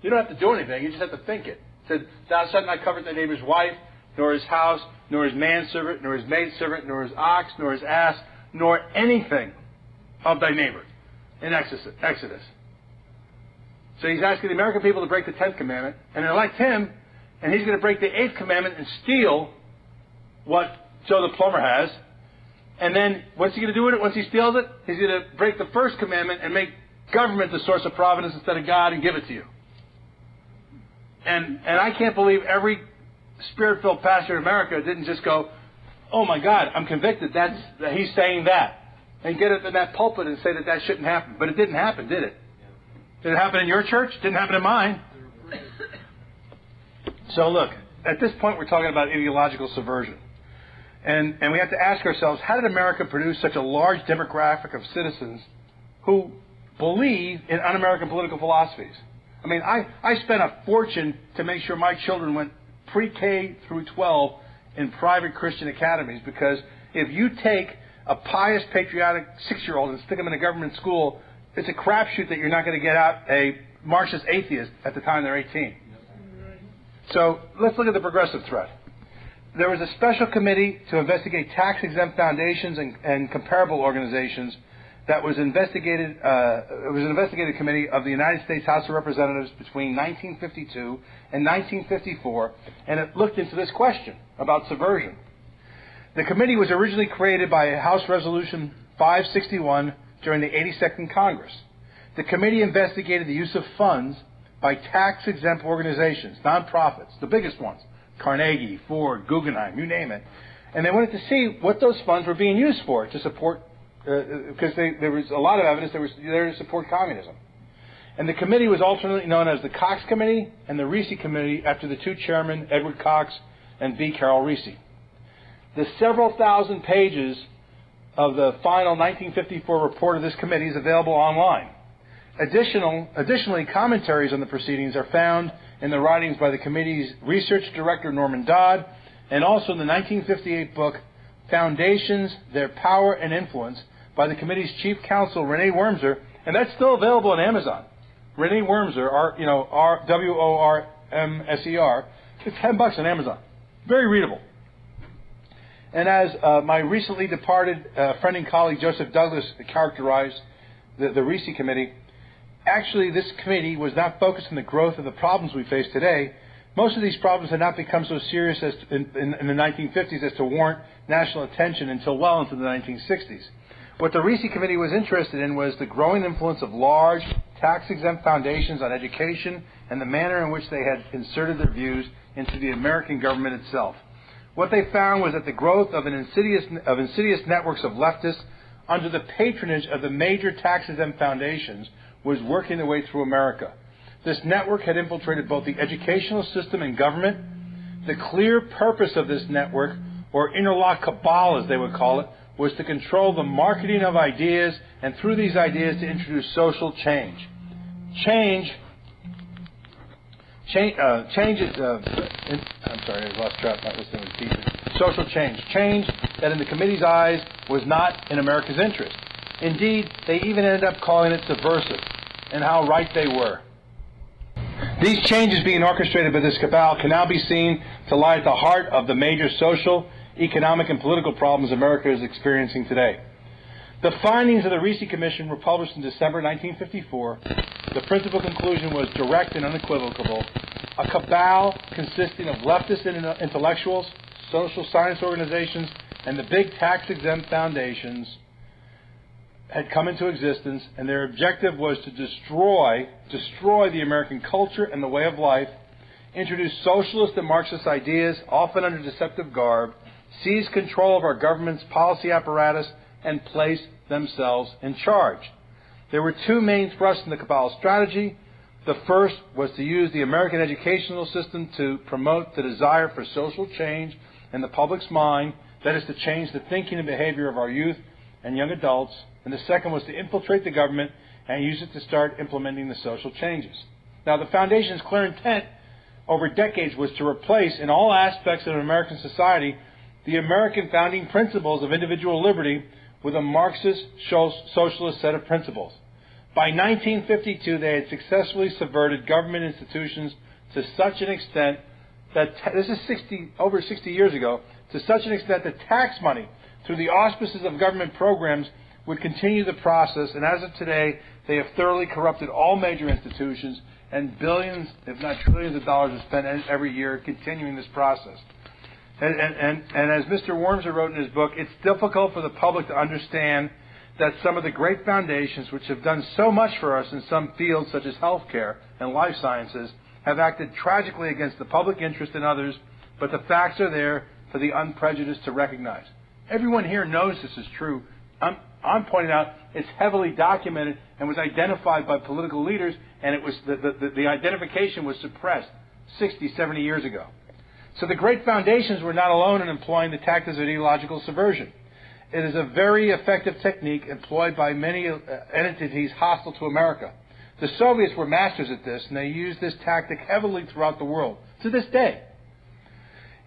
You don't have to do anything. You just have to think it. It said, thou shalt not covet thy neighbor's wife, nor his house, nor his manservant, nor his maidservant, nor his ox, nor his ass, nor anything of thy neighbor in Exodus. So he's asking the American people to break the 10th commandment and elect him, and he's going to break the 8th commandment and steal what Joe the plumber has. And then what's he going to do with it once he steals it? He's going to break the first commandment and make government the source of providence instead of God and give it to you. And I can't believe every Spirit-filled pastor in America didn't just go, oh my God, I'm convicted. That he's saying that. And get up in that pulpit and say that shouldn't happen. But it didn't happen, did it? Did it happen in your church? It didn't happen in mine. So look, at this point we're talking about ideological subversion. And we have to ask ourselves, how did America produce such a large demographic of citizens who believe in un-American political philosophies? I mean, I spent a fortune to make sure my children went pre-K through 12 in private Christian academies, because if you take a pious, patriotic 6-year-old and stick them in a government school, it's a crapshoot that you're not going to get out a Marxist atheist at the time they're 18. So let's look at the progressive threat. There was a special committee to investigate tax-exempt foundations and comparable organizations that was investigated. It was an investigative committee of the United States House of Representatives between 1952 and 1954, and it looked into this question about subversion. The committee was originally created by House Resolution 561 during the 82nd Congress. The committee investigated the use of funds by tax-exempt organizations, nonprofits, the biggest ones, Carnegie, Ford, Guggenheim, you name it. And they wanted to see what those funds were being used for to support, because there was a lot of evidence they were there to support communism. And the committee was alternately known as the Cox Committee and the Reese Committee, after the two chairmen, Edward Cox and V. Carroll Reese. The several thousand pages of the final 1954 report of this committee is available online. Additionally, commentaries on the proceedings are found in the writings by the committee's research director, Norman Dodd, and also in the 1958 book, Foundations, Their Power and Influence, by the committee's chief counsel, Renee Wormser, and that's still available on Amazon. Renee Wormser, W-O-R-M-S-E-R, it's $10 on Amazon. Very readable. And as my recently departed friend and colleague Joseph Douglas characterized the Reese Committee, actually this committee was not focused on the growth of the problems we face today. Most of these problems had not become so serious as in the 1950s as to warrant national attention until well into the 1960s. What the Reese Committee was interested in was the growing influence of large, tax-exempt foundations on education and the manner in which they had inserted their views into the American government itself. What they found was that the growth of insidious networks of leftists under the patronage of the major tax-exempt foundations was working their way through America. This network had infiltrated both the educational system and government. The clear purpose of this network, or interlock cabal as they would call it, was to control the marketing of ideas, and through these ideas to introduce social change. Change is, I'm sorry, I lost track, not listening to teachers. Social change. Change that in the committee's eyes was not in America's interest. Indeed, they even ended up calling it subversive, and how right they were. These changes being orchestrated by this cabal can now be seen to lie at the heart of the major social, economic, and political problems America is experiencing today. The findings of the Rosso Commission were published in December 1954. The principal conclusion was direct and unequivocal. A cabal consisting of leftist intellectuals, social science organizations, and the big tax-exempt foundations had come into existence, and their objective was to destroy the American culture and the way of life, introduce socialist and Marxist ideas, often under deceptive garb, seize control of our government's policy apparatus, and place themselves in charge. There were two main thrusts in the cabal strategy. The first was to use the American educational system to promote the desire for social change in the public's mind, that is, to change the thinking and behavior of our youth and young adults. And the second was to infiltrate the government and use it to start implementing the social changes. Now, the Foundation's clear intent over decades was to replace, in all aspects of American society, the American founding principles of individual liberty with a Marxist socialist set of principles. By 1952, they had successfully subverted government institutions to such an extent that, this is over 60 years ago, to such an extent that tax money through the auspices of government programs would continue the process, and as of today, they have thoroughly corrupted all major institutions, and billions, if not trillions of dollars are spent every year continuing this process. And as Mr. Wormser wrote in his book, it's difficult for the public to understand that some of the great foundations which have done so much for us in some fields such as healthcare and life sciences have acted tragically against the public interest in others, but the facts are there for the unprejudiced to recognize. Everyone here knows this is true. I'm pointing out it's heavily documented and was identified by political leaders, and it was the identification was suppressed 60, 70 years ago. So the great foundations were not alone in employing the tactics of ideological subversion. It is a very effective technique employed by many entities hostile to America. The Soviets were masters at this, and they used this tactic heavily throughout the world, to this day.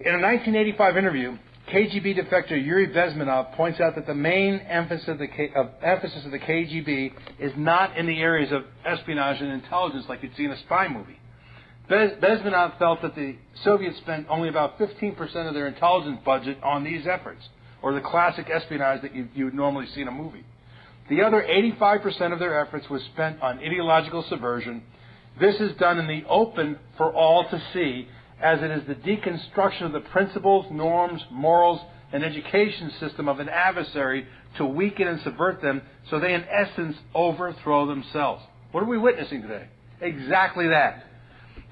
In a 1985 interview, KGB defector Yuri Bezmenov points out that the main emphasis of the KGB is not in the areas of espionage and intelligence like you'd see in a spy movie. Bezmenov felt that the Soviets spent only about 15% of their intelligence budget on these efforts, or the classic espionage that you would normally see in a movie. The other 85% of their efforts was spent on ideological subversion. This is done in the open for all to see, as it is the deconstruction of the principles, norms, morals, and education system of an adversary to weaken and subvert them so they, in essence, overthrow themselves. What are we witnessing today? Exactly that.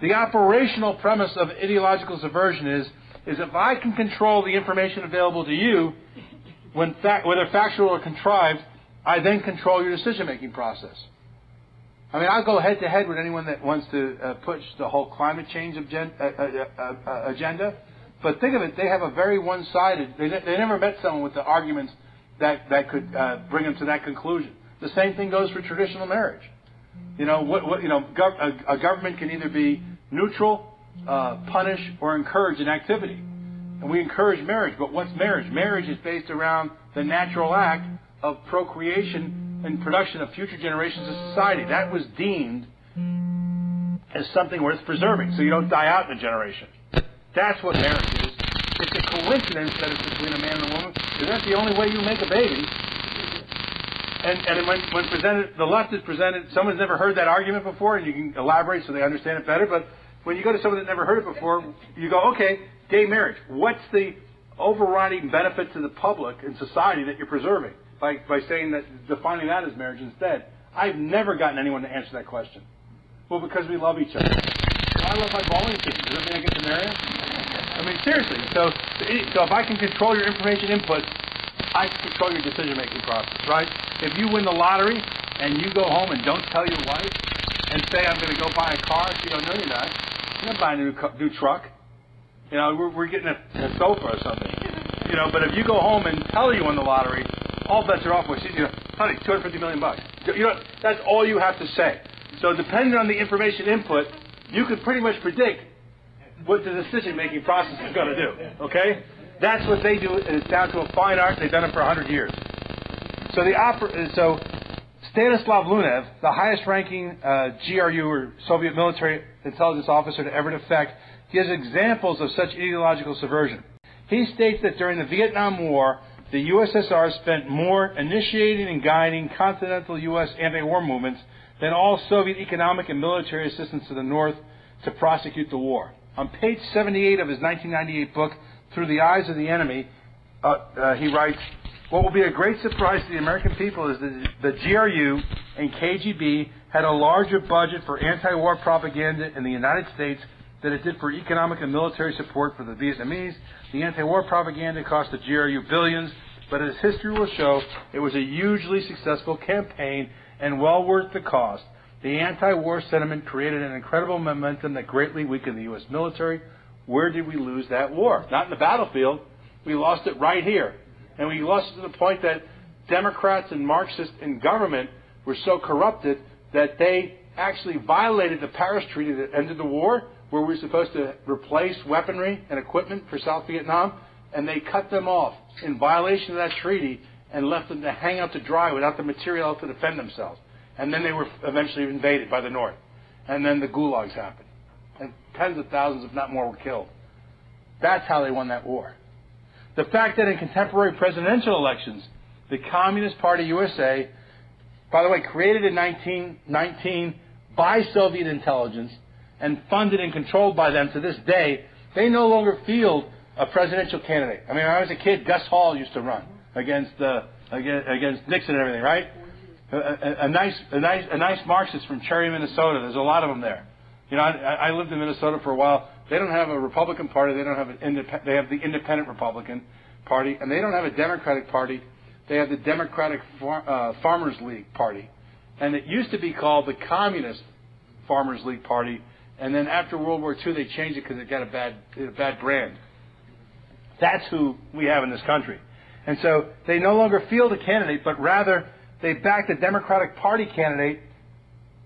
The operational premise of ideological subversion is if I can control the information available to you, whether factual or contrived, I then control your decision-making process. I mean, I'll go head-to-head with anyone that wants to push the whole climate change agenda. But think of it, they have a very one-sided, they never met someone with the arguments that could bring them to that conclusion. The same thing goes for traditional marriage. You know, a government can either be neutral, punish, or encourage an activity. And we encourage marriage, but what's marriage? Marriage is based around the natural act of procreation and production of future generations of society. That was deemed as something worth preserving, so you don't die out in a generation. That's what marriage is. It's a coincidence that it's between a man and a woman, because that's the only way you make a baby. And when presented, the left is presented, someone's never heard that argument before, and you can elaborate so they understand it better, but when you go to someone that never heard it before, you go, okay, gay marriage. What's the overriding benefit to the public and society that you're preserving by saying that, defining that as marriage instead? I've never gotten anyone to answer that question. Well, because we love each other. Well, I love my bowling team. Does that mean I get to marry him? I mean, seriously. So if I can control your information inputs, I can control your decision-making process, right? If you win the lottery and you go home and don't tell your wife and say, I'm going to go buy a car, she goes, no, you're not. You're not buying a new truck. You know, we're getting a sofa or something. You know, but if you go home and tell her you won the lottery, all bets are off with. She's, honey, $250 million. You know, that's all you have to say. So depending on the information input, you can pretty much predict what the decision-making process is going to do. Okay? That's what they do, and it's down to a fine art. They've done it for 100 years. So Stanislav Lunev, the highest-ranking GRU, or Soviet military intelligence officer to ever defect, gives examples of such ideological subversion. He states that during the Vietnam War, the USSR spent more initiating and guiding continental U.S. anti-war movements than all Soviet economic and military assistance to the North to prosecute the war. On page 78 of his 1998 book, Through the Eyes of the Enemy, he writes, "What will be a great surprise to the American people is that the GRU and KGB had a larger budget for anti-war propaganda in the United States than it did for economic and military support for the Vietnamese. The anti-war propaganda cost the GRU billions, but as history will show, it was a hugely successful campaign and well worth the cost. The anti-war sentiment created an incredible momentum that greatly weakened the U.S. military. Where did we lose that war? Not in the battlefield. We lost it right here. And we lost it to the point that Democrats and Marxists in government were so corrupted that they actually violated the Paris Treaty that ended the war, where we were supposed to replace weaponry and equipment for South Vietnam, and they cut them off in violation of that treaty and left them to hang out to dry without the material to defend themselves. And then they were eventually invaded by the North. And then the gulags happened. And tens of thousands, if not more, were killed. That's how they won that war. The fact that in contemporary presidential elections, the Communist Party USA, by the way, created in 1919 by Soviet intelligence and funded and controlled by them to this day, they no longer field a presidential candidate. I mean, when I was a kid, Gus Hall used to run against Nixon and everything, right? A nice Marxist from Cherry, Minnesota. There's a lot of them there. You know, I lived in Minnesota for a while. They don't have a Republican Party. They don't have they have the Independent Republican Party, and they don't have a Democratic Party. They have the Democratic Farmers League Party, and it used to be called the Communist Farmers League Party. And then after World War II, they changed it because it got a bad brand. That's who we have in this country. And so they no longer field a candidate, but rather they back the Democratic Party candidate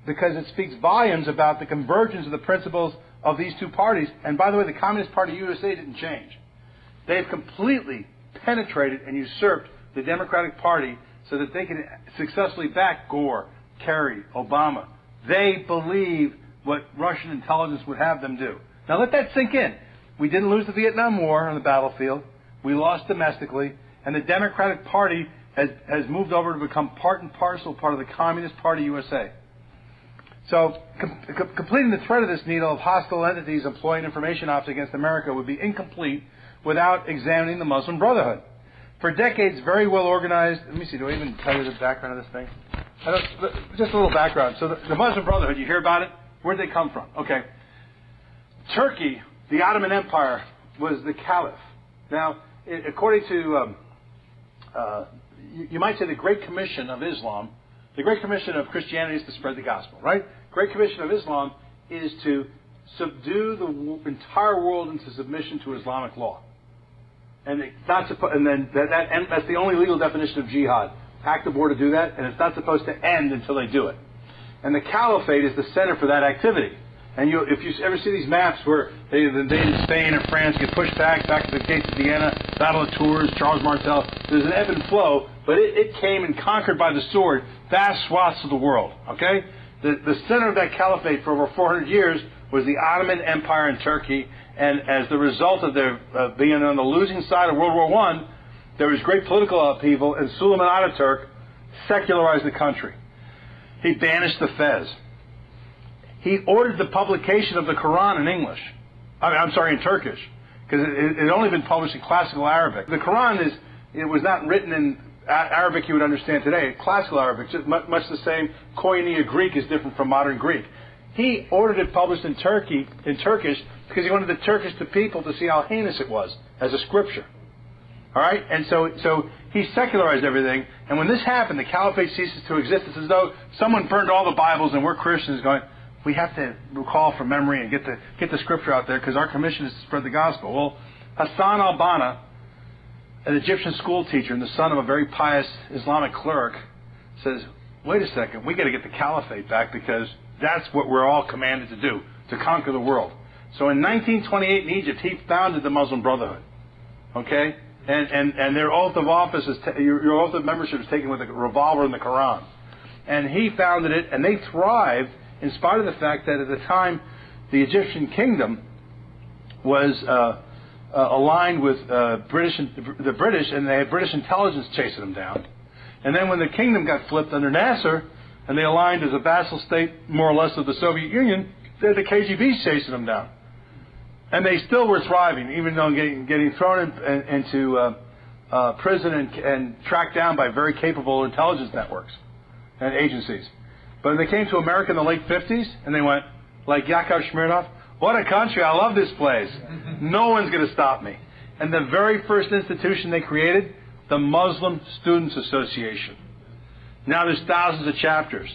because it speaks volumes about the convergence of the principles of these two parties. And by the way, the Communist Party USA didn't change. They've completely penetrated and usurped the Democratic Party so that they can successfully back Gore, Kerry, Obama. They believe what Russian intelligence would have them do. Now let that sink in. We didn't lose the Vietnam War on the battlefield. We lost domestically. And the Democratic Party has moved over to become part and parcel part of the Communist Party USA. So completing the thread of this needle of hostile entities employing information ops against America would be incomplete without examining the Muslim Brotherhood. For decades, very well organized. Let me see, do I even tell you the background of this thing? Just a little background. So the Muslim Brotherhood, you hear about it? Where'd they come from? Okay. Turkey, the Ottoman Empire, was the caliph. Now, according to, you might say the Great Commission of Islam, the Great Commission of Christianity is to spread the gospel, right? Great Commission of Islam is to subdue the entire world into submission to Islamic law. And it's not and then that's the only legal definition of jihad. Active war to do that, and it's not supposed to end until they do it. And the caliphate is the center for that activity. And if you ever see these maps where they invaded Spain and France, get pushed back to the gates of Vienna, Battle of Tours, Charles Martel, there's an ebb and flow, but it came and conquered by the sword vast swaths of the world. Okay? The center of that caliphate for over 400 years was the Ottoman Empire in Turkey, and as the result of their being on the losing side of World War I, there was great political upheaval, and Suleiman Ataturk secularized the country. He banished the fez. He ordered the publication of the Quran in English. In Turkish, because it had only been published in classical Arabic. The Quran it was not written in Arabic you would understand today. Classical Arabic, just much the same. Koine Greek is different from modern Greek. He ordered it published in Turkish because he wanted the Turkish people to see how heinous it was as a scripture. All right, and so he secularized everything. And when this happened, the caliphate ceases to exist. It's as though someone burned all the Bibles, and we're Christians going, we have to recall from memory and get the scripture out there because our commission is to spread the gospel. Well, Hassan al-Banna, an Egyptian school teacher and the son of a very pious Islamic cleric, says, wait a second, we got to get the caliphate back because that's what we're all commanded to do, to conquer the world. So in 1928 in Egypt, he founded the Muslim Brotherhood. Okay? And their oath of office your oath of membership is taken with a revolver and the Quran. And he founded it, and they thrived in spite of the fact that at the time the Egyptian kingdom was aligned with the British, and they had British intelligence chasing them down. And then when the kingdom got flipped under Nasser, and they aligned as a vassal state, more or less, of the Soviet Union, they had the KGB chasing them down. And they still were thriving, even though getting thrown into prison and tracked down by very capable intelligence networks and agencies. But when they came to America in the late 50s, and they went, like Yakov Smirnov, what a country, I love this place. No one's going to stop me. And the very first institution they created, the Muslim Students Association. Now there's thousands of chapters.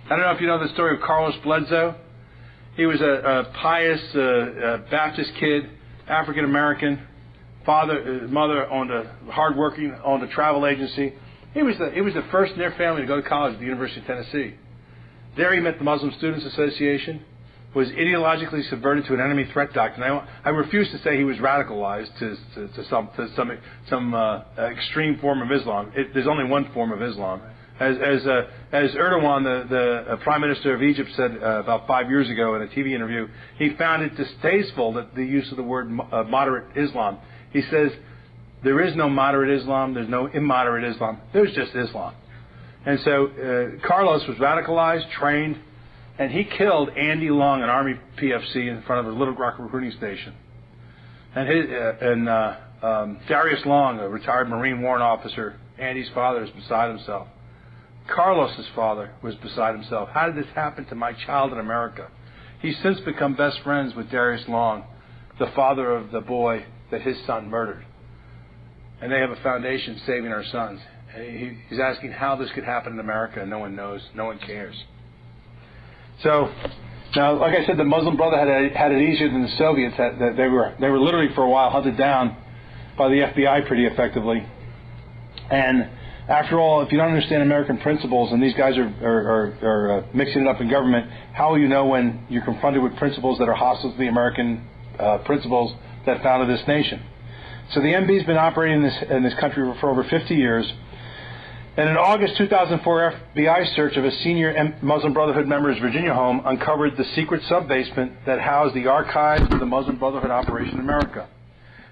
I don't know if you know the story of Carlos Bledsoe. He was a pious Baptist kid, African-American. Mother owned owned a travel agency. He was the first in their family to go to college at the University of Tennessee. There he met the Muslim Students Association, was ideologically subverted to an enemy threat doctrine. I refuse to say he was radicalized to some extreme form of Islam. There's only one form of Islam. As Erdogan, the Prime Minister of Egypt, said about 5 years ago in a TV interview, he found it distasteful that the use of the word moderate Islam. He says, there is no moderate Islam, there's no immoderate Islam, there's just Islam. And so Carlos was radicalized, trained, and he killed Andy Long, an Army PFC, in front of a Little Rock recruiting station. And Darius Long, a retired Marine warrant officer, Andy's father, is beside himself. Carlos's father was beside himself. How did this happen to my child in America? He's since become best friends with Darius Long, the father of the boy that his son murdered. And they have a foundation, Saving Our Sons. And he's asking how this could happen in America, and no one knows, no one cares. So, now, like I said, the Muslim Brotherhood had it easier than the Soviets. They were literally for a while hunted down by the FBI pretty effectively. And after all, if you don't understand American principles, and these guys are mixing it up in government, how will you know when you're confronted with principles that are hostile to the American principles that founded this nation? So the MB's been operating in this country for over 50 years. And in August 2004, FBI search of a senior Muslim Brotherhood member's Virginia home uncovered the secret sub-basement that housed the archives of the Muslim Brotherhood operation in America.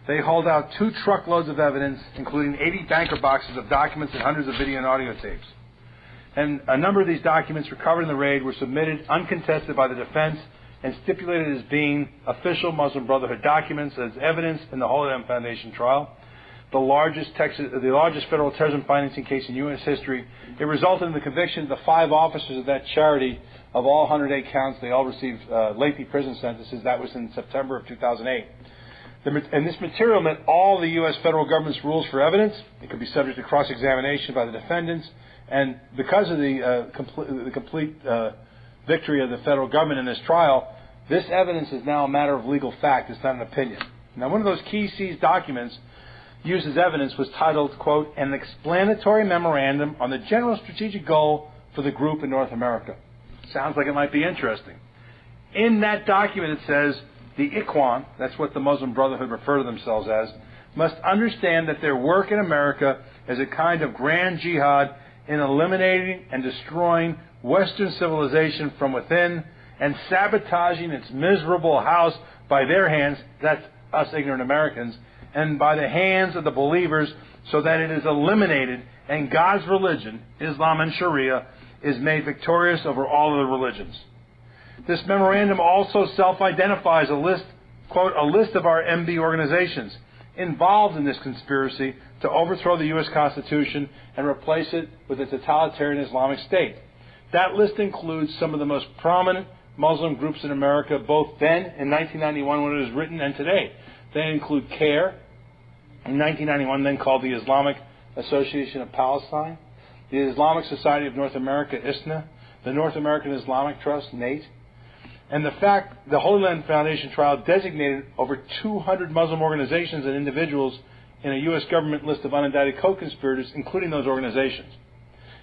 They hauled out 2 truckloads of evidence, including 80 banker boxes of documents and hundreds of video and audio tapes. And a number of these documents recovered in the raid were submitted uncontested by the defense and stipulated as being official Muslim Brotherhood documents as evidence in the Holy Land Foundation trial, the largest federal terrorism financing case in U.S. history. It resulted in the conviction of the 5 officers of that charity of all 108 counts. They all received lengthy prison sentences. That was in September of 2008. And this material met all the U.S. federal government's rules for evidence. It could be subject to cross-examination by the defendants. And because of the complete victory of the federal government in this trial, this evidence is now a matter of legal fact. It's not an opinion. Now, one of those key seized documents used as evidence was titled, quote, an explanatory memorandum on the general strategic goal for the group in North America. Sounds like it might be interesting. In that document it says, the Ikhwan, that's what the Muslim Brotherhood refer to themselves as, must understand that their work in America is a kind of grand jihad in eliminating and destroying Western civilization from within and sabotaging its miserable house by their hands, that's us ignorant Americans, and by the hands of the believers, so that it is eliminated and God's religion, Islam and Sharia, is made victorious over all other religions. This memorandum also self-identifies a list, quote, a list of our MB organizations involved in this conspiracy to overthrow the U.S. Constitution and replace it with a totalitarian Islamic State. That list includes some of the most prominent Muslim groups in America, both then, in 1991 when it was written, and today. They include CARE, in 1991 then called the Islamic Association of Palestine, the Islamic Society of North America, ISNA, the North American Islamic Trust, NATE, and the Holy Land Foundation trial designated over 200 Muslim organizations and individuals in a U.S. government list of unindicted co-conspirators, including those organizations.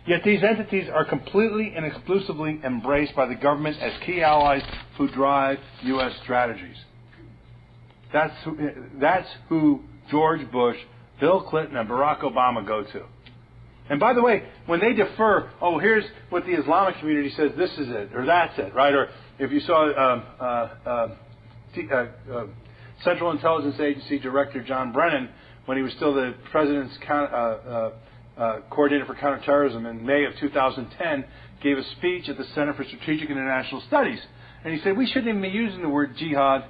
Yet these entities are completely and exclusively embraced by the government as key allies who drive U.S. strategies. That's who George Bush, Bill Clinton, and Barack Obama go to. And by the way, when they defer, oh, here's what the Islamic community says, this is it, or that's it, right? Or if you saw Central Intelligence Agency Director John Brennan, when he was still the President's Coordinator for Counterterrorism in May of 2010, gave a speech at the Center for Strategic and International Studies. And he said, we shouldn't even be using the word jihad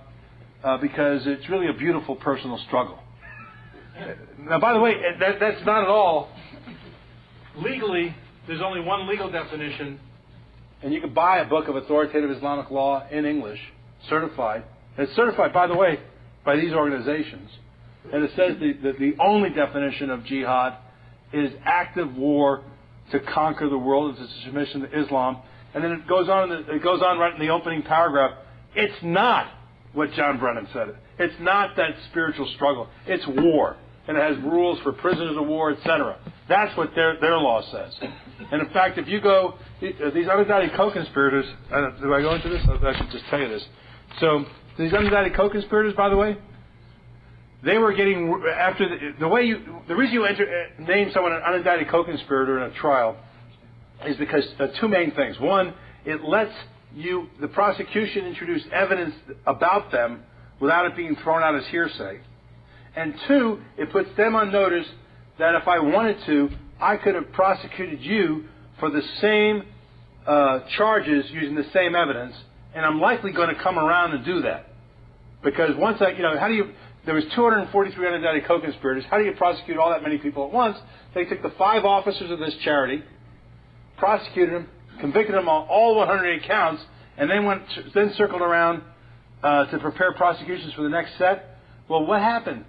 because it's really a beautiful personal struggle. Now, by the way, that's not at all. Legally, there's only one legal definition, and you can buy a book of authoritative Islamic law in English, certified. And it's certified, by the way, by these organizations. And it says that the only definition of jihad is active war to conquer the world into submission to Islam. And then it goes on right in the opening paragraph. It's not what John Brennan said. It's not that spiritual struggle. It's war. And it has rules for prisoners of war, etc. That's what their law says. And in fact, if you go, these unindicted co-conspirators, do I go into this? I should just tell you this. So these unindicted co-conspirators, by the way, they were getting, after the reason you name someone an unindicted co-conspirator in a trial is because two main things. One, it lets the prosecution introduce evidence about them without it being thrown out as hearsay. And two, it puts them on notice that if I wanted to, I could have prosecuted you for the same charges using the same evidence, and I'm likely going to come around and do that. Because once there was 243 unindicted co-conspirators. How do you prosecute all that many people at once? They took the 5 officers of this charity, prosecuted them, convicted them on all 108 counts, and then circled around to prepare prosecutions for the next set. Well, what happened?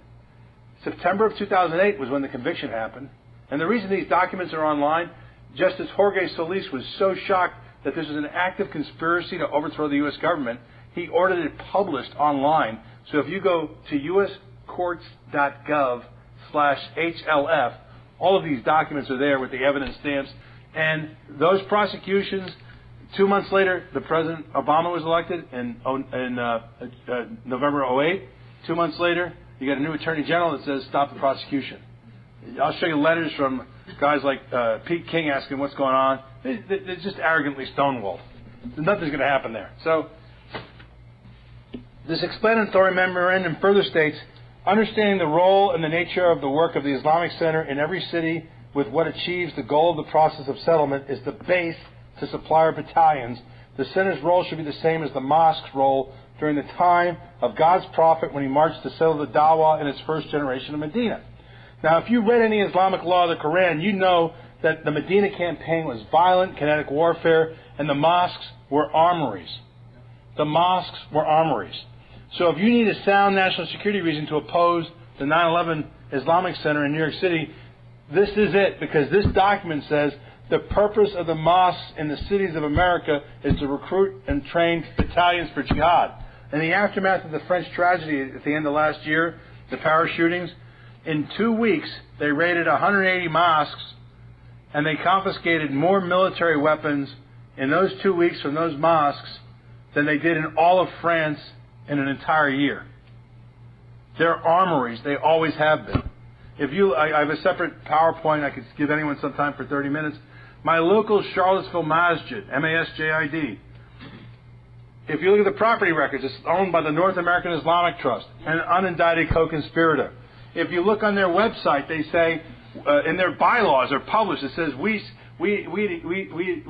September of 2008 was when the conviction happened. And the reason these documents are online, Justice Jorge Solis was so shocked that this was an active conspiracy to overthrow the U.S. government, he ordered it published online. So if you go to uscourts.gov/HLF, all of these documents are there with the evidence stamps. And those prosecutions, 2 months later, the President Obama was elected in November 2008. 2 months later, you got a new Attorney General that says stop the prosecution. I'll show you letters from guys like Pete King asking what's going on. They're just arrogantly stonewalled. Nothing's going to happen there. So this explanatory memorandum further states, understanding the role and the nature of the work of the Islamic Center in every city with what achieves the goal of the process of settlement is the base to supply our battalions. The center's role should be the same as the mosque's role during the time of God's prophet when he marched to settle the dawah in its first generation of Medina. Now, if you read any Islamic law of the Quran, you know that the Medina campaign was violent, kinetic warfare, and the mosques were armories. The mosques were armories. So if you need a sound national security reason to oppose the 9/11 Islamic Center in New York City, this is it, because this document says the purpose of the mosques in the cities of America is to recruit and train battalions for jihad. In the aftermath of the French tragedy at the end of last year, the Paris shootings, in 2 weeks they raided 180 mosques and they confiscated more military weapons in those 2 weeks from those mosques than they did in all of France in an entire year. They're armories. They always have been. I have a separate PowerPoint I could give anyone some time for 30 minutes. My local Charlottesville Masjid, MASJID, if you look at the property records, it's owned by the North American Islamic Trust, an unindicted co-conspirator. If you look on their website, they say, in their bylaws are published, it says, we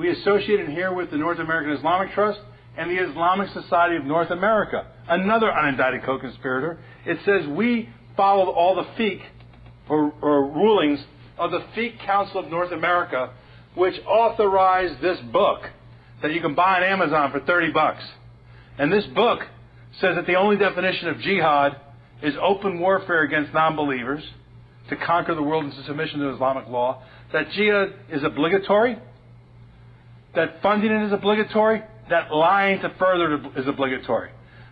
associate here with the North American Islamic Trust and the Islamic Society of North America, another unindicted co-conspirator. It says we followed all the fiqh, or rulings of the Fiqh Council of North America, which authorized this book that you can buy on Amazon for $30. And this book says that the only definition of jihad is open warfare against non-believers to conquer the world into submission to Islamic law, that jihad is obligatory, that funding it is obligatory, that lying to further is obligatory.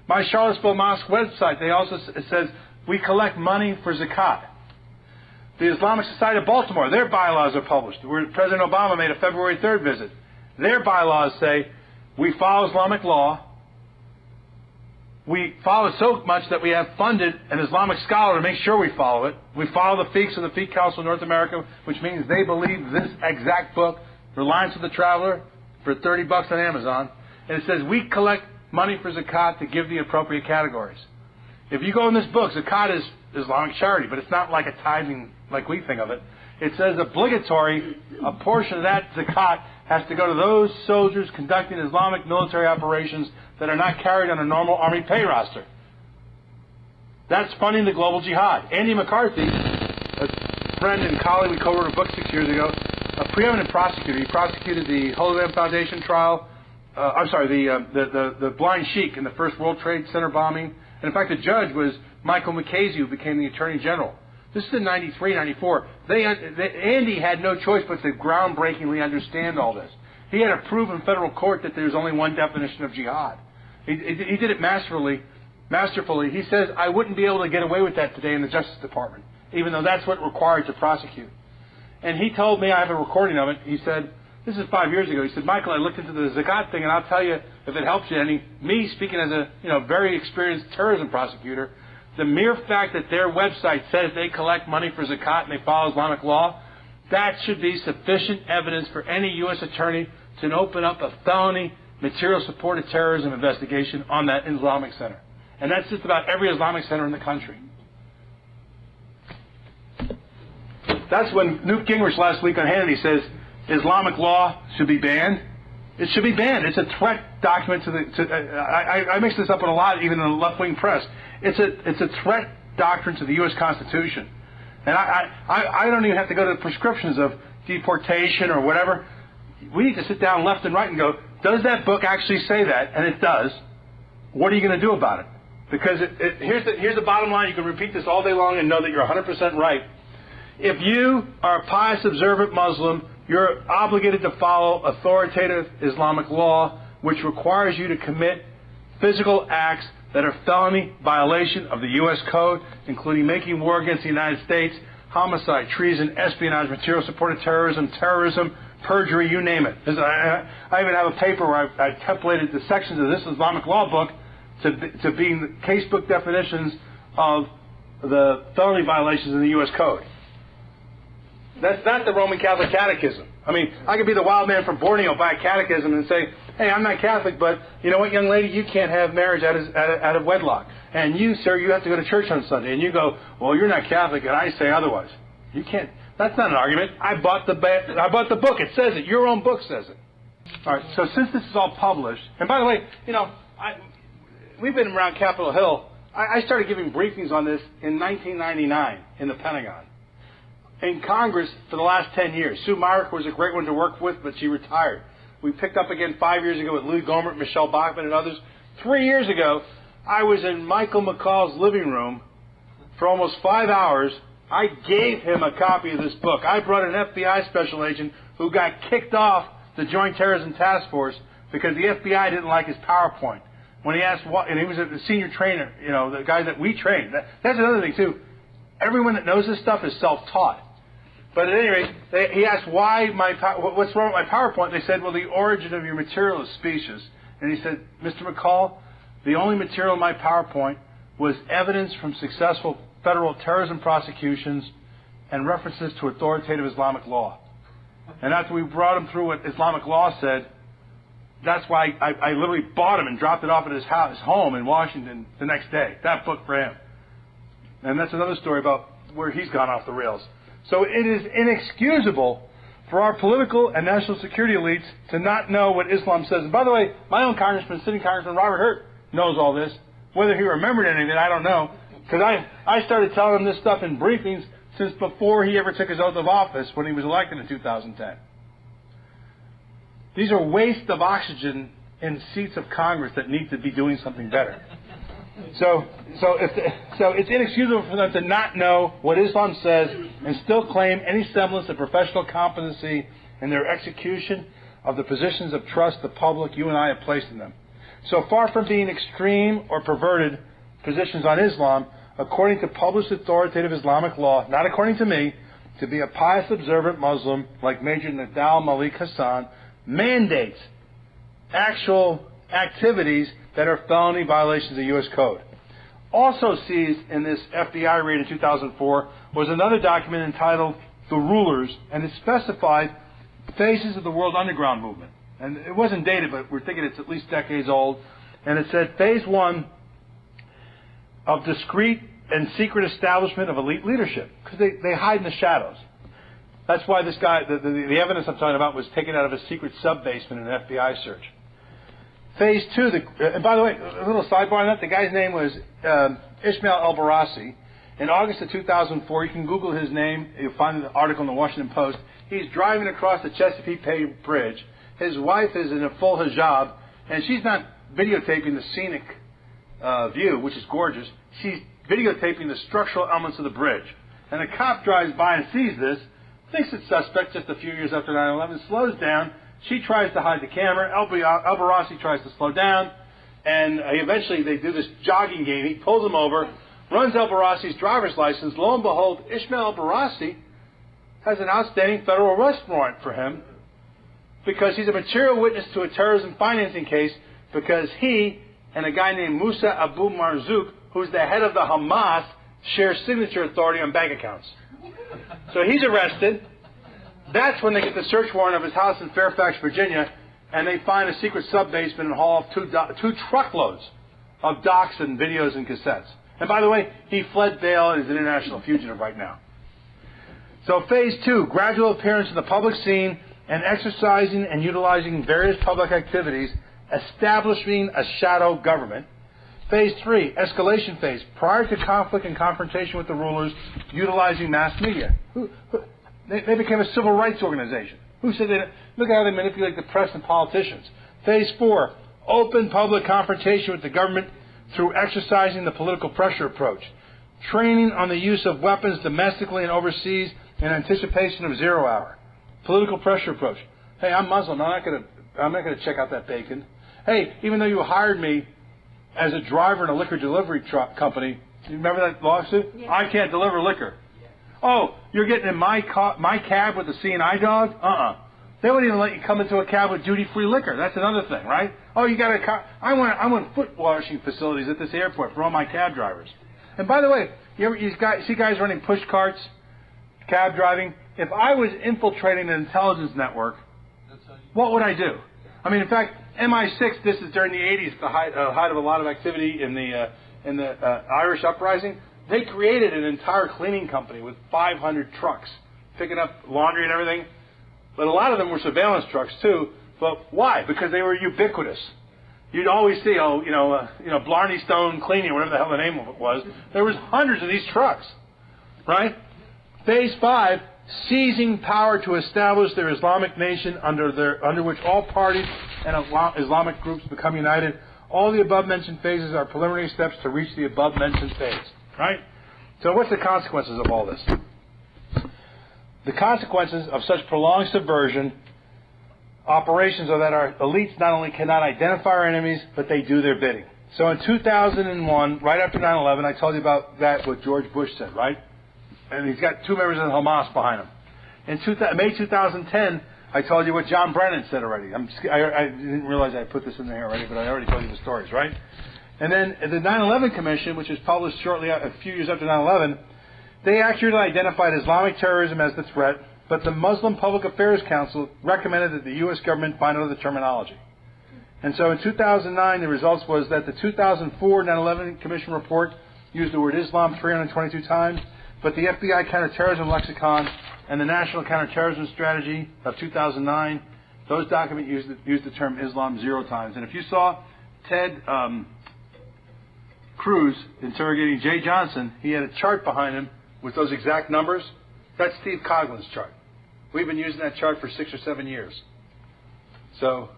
My Charlottesville Mosque website, it says we collect money for zakat. The Islamic Society of Baltimore, their bylaws are published, where President Obama made a February 3rd visit. Their bylaws say we follow Islamic law. We follow it so much that we have funded an Islamic scholar to make sure we follow it. We follow the fiqhs of the Fiqh Council of North America, which means they believe this exact book, Reliance of the Traveler, for $30 on Amazon. And it says we collect money for zakat to give the appropriate categories. If you go in this book, zakat is Islamic charity, but it's not like a tithing like we think of it. It says obligatory, a portion of that zakat has to go to those soldiers conducting Islamic military operations that are not carried on a normal army pay roster. That's funding the global jihad. Andy McCarthy, a friend and colleague, we co-wrote a book 6 years ago, a preeminent prosecutor. He prosecuted the Holy Land Foundation trial, the Blind Sheik in the first World Trade Center bombing. And in fact, the judge was Michael McCasey, who became the Attorney General. This is in 93, 94. Andy had no choice but to groundbreakingly understand all this. He had to prove in federal court that there's only one definition of jihad. He did it masterfully. He says, I wouldn't be able to get away with that today in the Justice Department, even though that's what required to prosecute. And he told me, I have a recording of it, he said, this is 5 years ago, he said, Michael, I looked into the zakat thing, and I'll tell you if it helps you any. Me, speaking as a very experienced terrorism prosecutor, the mere fact that their website says they collect money for zakat and they follow Islamic law, that should be sufficient evidence for any U.S. attorney to open up a felony material supported terrorism investigation on that Islamic center. And that's just about every Islamic center in the country. That's when Newt Gingrich last week on Hannity says Islamic law should be banned. It should be banned. It's a threat document I mix this up in a lot, even in the left-wing press. It's a threat doctrine to the U.S. Constitution. And I don't even have to go to the prescriptions of deportation or whatever. We need to sit down left and right and go, does that book actually say that? And it does. What are you going to do about it? Because here's the bottom line. You can repeat this all day long and know that you're 100% right. If you are a pious, observant Muslim, you're obligated to follow authoritative Islamic law, which requires you to commit physical acts that are felony violation of the U.S. Code, including making war against the United States, homicide, treason, espionage, material supported terrorism, perjury, you name it. I even have a paper where I templated the sections of this Islamic law book to being casebook definitions of the felony violations in the U.S. Code. That's not the Roman Catholic Catechism. I mean, I could be the wild man from Borneo, buy a catechism and say, hey, I'm not Catholic, but you know what, young lady, you can't have marriage out of wedlock. And you, sir, you have to go to church on Sunday. And you go, well, you're not Catholic, and I say otherwise. You can't. That's not an argument. I bought the book. It says it. Your own book says it. All right, so since this is all published, and by the way, we've been around Capitol Hill. I started giving briefings on this in 1999 in the Pentagon. In Congress for the last 10 years. Sue Myrick was a great one to work with, but she retired. We picked up again 5 years ago with Louis Gohmert, Michelle Bachmann, and others. 3 years ago, I was in Michael McCall's living room for almost 5 hours. I gave him a copy of this book. I brought an FBI special agent who got kicked off the Joint Terrorism Task Force because the FBI didn't like his PowerPoint. When he asked what, and he was a senior trainer, the guy that we trained. That's another thing, too. Everyone that knows this stuff is self-taught. But at any rate, he asked what's wrong with my PowerPoint. They said, well, the origin of your material is specious. And he said, Mr. McCall, the only material in my PowerPoint was evidence from successful federal terrorism prosecutions and references to authoritative Islamic law. And after we brought him through what Islamic law said, that's why I literally bought him and dropped it off at his home in Washington the next day. That book for him. And that's another story about where he's gone off the rails. So it is inexcusable for our political and national security elites to not know what Islam says. And by the way, my own sitting Congressman Robert Hurt knows all this. Whether he remembered any of it, I don't know. Because I started telling him this stuff in briefings since before he ever took his oath of office when he was elected in 2010. These are wastes of oxygen in seats of Congress that need to be doing something better. So it's inexcusable for them to not know what Islam says and still claim any semblance of professional competency in their execution of the positions of trust the public, you and I, have placed in them. So far from being extreme or perverted positions on Islam, according to published authoritative Islamic law, not according to me, to be a pious observant Muslim like Major Nadal Malik Hassan mandates actual activities that are felony violations of the U.S. Code. Also seized in this FBI raid in 2004 was another document entitled The Rulers, and it specified phases of the World Underground Movement. And it wasn't dated, but we're thinking it's at least decades old. And it said, Phase 1 of discreet and secret establishment of elite leadership, because they hide in the shadows. That's why this guy, the evidence I'm talking about, was taken out of a secret sub-basement in an FBI search. Phase 2, and by the way, a little sidebar on that, the guy's name was Ismail El-Barassi. In August of 2004, you can Google his name, you'll find the article in the Washington Post. He's driving across the Chesapeake Bay Bridge. His wife is in a full hijab, and she's not videotaping the scenic view, which is gorgeous. She's videotaping the structural elements of the bridge. And a cop drives by and sees this, thinks it's suspect just a few years after 9/11, slows down. She tries to hide the camera. El-Barassi tries to slow down. And eventually they do this jogging game. He pulls him over, runs El-Barassi's driver's license. Lo and behold, Ismail El-Barassi has an outstanding federal arrest warrant for him because he's a material witness to a terrorism financing case because he and a guy named Musa Abu Marzouk, who's the head of the Hamas, share signature authority on bank accounts. So he's arrested. That's when they get the search warrant of his house in Fairfax, Virginia, and they find a secret sub-basement and haul off two truckloads of docs and videos and cassettes. And by the way, he fled bail and is an international fugitive right now. So phase 2, gradual appearance in the public scene and exercising and utilizing various public activities, establishing a shadow government. Phase 3, escalation phase, prior to conflict and confrontation with the rulers, utilizing mass media. They became a civil rights organization. Who said that? Look at how they manipulate the press and politicians. Phase 4, open public confrontation with the government through exercising the political pressure approach. Training on the use of weapons domestically and overseas in anticipation of 0 hour. Political pressure approach. Hey, I'm Muslim. I'm not going to check out that bacon. Hey, even though you hired me as a driver in a liquor delivery company, you remember that lawsuit? Yeah. I can't deliver liquor. Yeah. Oh, you're getting in my cab with a C&I dog? They wouldn't even let you come into a cab with duty-free liquor. That's another thing, right? Oh, you got a I want foot washing facilities at this airport for all my cab drivers. And by the way, you see guys running push carts, cab driving. If I was infiltrating an intelligence network, what would I do? I mean, in fact, MI6. This is during the '80s, the height of a lot of activity in the Irish uprising. They created an entire cleaning company with 500 trucks, picking up laundry and everything. But a lot of them were surveillance trucks too. But why? Because they were ubiquitous. You'd always see, Blarney Stone Cleaning, whatever the hell the name of it was. There was hundreds of these trucks, right? Phase 5, seizing power to establish their Islamic nation under which all parties and Islamic groups become united. All the above-mentioned phases are preliminary steps to reach the above-mentioned phase, right? So what's the consequences of all this? The consequences of such prolonged subversion operations are that our elites not only cannot identify our enemies, but they do their bidding. So in 2001, right after 9/11, I told you about that, what George Bush said, right? And he's got 2 members of the Hamas behind him. In May 2010, I told you what John Brennan said already. I didn't realize I put this in there already, but I already told you the stories, right? And then the 9/11 Commission, which was published shortly a few years after 9/11, they accurately identified Islamic terrorism as the threat, but the Muslim Public Affairs Council recommended that the U.S. government find another terminology. And so in 2009, the results was that the 2004 9/11 Commission report used the word Islam 322 times, but the FBI Counterterrorism Lexicon and the National Counterterrorism Strategy of 2009, those documents used the term Islam 0 times. And if you saw Ted Cruz interrogating Jay Johnson, he had a chart behind him with those exact numbers. That's Steve Coughlin's chart. We've been using that chart for 6 or 7 years. So,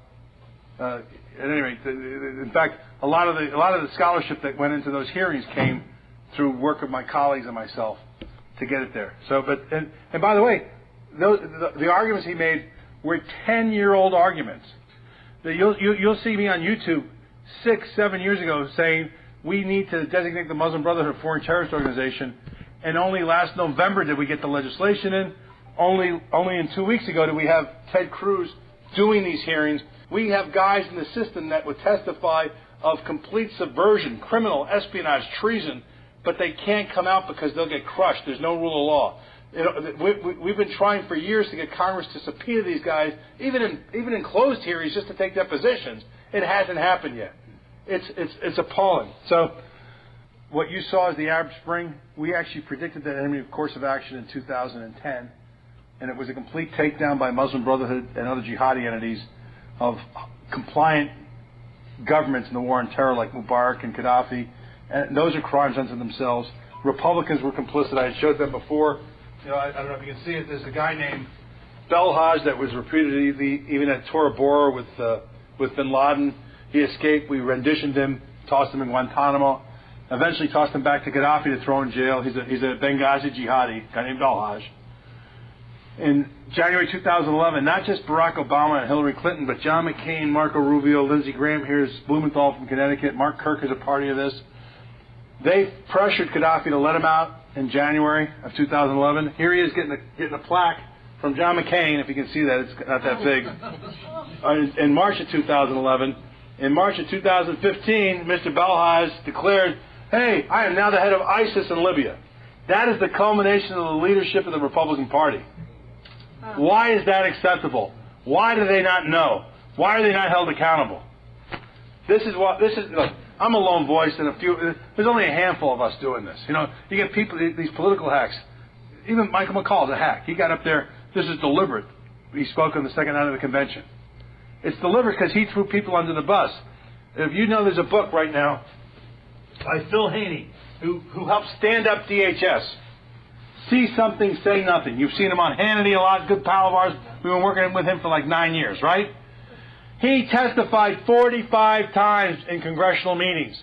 at any rate, in fact, a lot of the scholarship that went into those hearings came through work of my colleagues and myself to get it there. So, and by the way, the arguments he made were 10-year-old arguments. You'll see me on YouTube 6, 7 years ago saying we need to designate the Muslim Brotherhood a foreign terrorist organization. And only last November did we get the legislation in. Only in 2 weeks ago did we have Ted Cruz doing these hearings. We have guys in the system that would testify of complete subversion, criminal, espionage, treason, but they can't come out because they'll get crushed. There's no rule of law. We've been trying for years to get Congress to subpoena these guys, even in closed hearings, just to take depositions. It hasn't happened yet. It's appalling. So what you saw as the Arab Spring, we actually predicted that enemy course of action in 2010, and it was a complete takedown by Muslim Brotherhood and other jihadi entities of compliant governments in the war on terror like Mubarak and Gaddafi, and those are crimes unto themselves. Republicans were complicit. I had showed them before. I don't know if you can see it. There's a guy named Belhaj that was repeatedly even at Tora Bora with bin Laden. He escaped. We renditioned him, tossed him in Guantanamo, eventually tossed him back to Gaddafi to throw in jail. He's a Benghazi jihadi, a guy named Belhaj. In January 2011, not just Barack Obama and Hillary Clinton, but John McCain, Marco Rubio, Lindsey Graham, here's Blumenthal from Connecticut, Mark Kirk is a party of this. They pressured Gaddafi to let him out in January of 2011. Here he is getting a plaque from John McCain, if you can see that, it's not that big, in March of 2011. In March of 2015, Mr. Belhaj declared, hey, I am now the head of ISIS in Libya. That is the culmination of the leadership of the Republican Party. Why is that acceptable? Why do they not know? Why are they not held accountable? Look, I'm a lone voice and there's only a handful of us doing this. You get people, these political hacks. Even Michael McCall is a hack. He got up there, this is deliberate. He spoke on the second night of the convention. It's deliberate because he threw people under the bus. If you know, there's a book right now by Phil Haney, who helped stand up DHS. See something, say nothing. You've seen him on Hannity a lot, good pal of ours. We've been working with him for like 9 years, right? He testified 45 times in congressional meetings.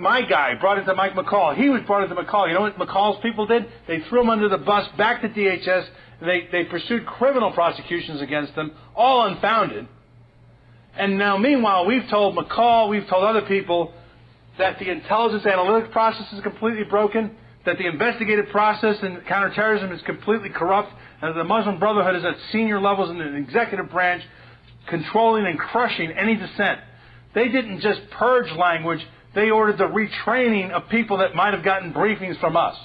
My guy brought it to Mike McCall. He was brought it to McCall. You know what McCall's people did? They threw him under the bus back to DHS. They pursued criminal prosecutions against him, all unfounded. And now, meanwhile, we've told McCall, we've told other people that the intelligence analytic process is completely broken, that the investigative process in counterterrorism is completely corrupt, and that the Muslim Brotherhood is at senior levels in the executive branch controlling and crushing any dissent. They didn't just purge language, they ordered the retraining of people that might have gotten briefings from us.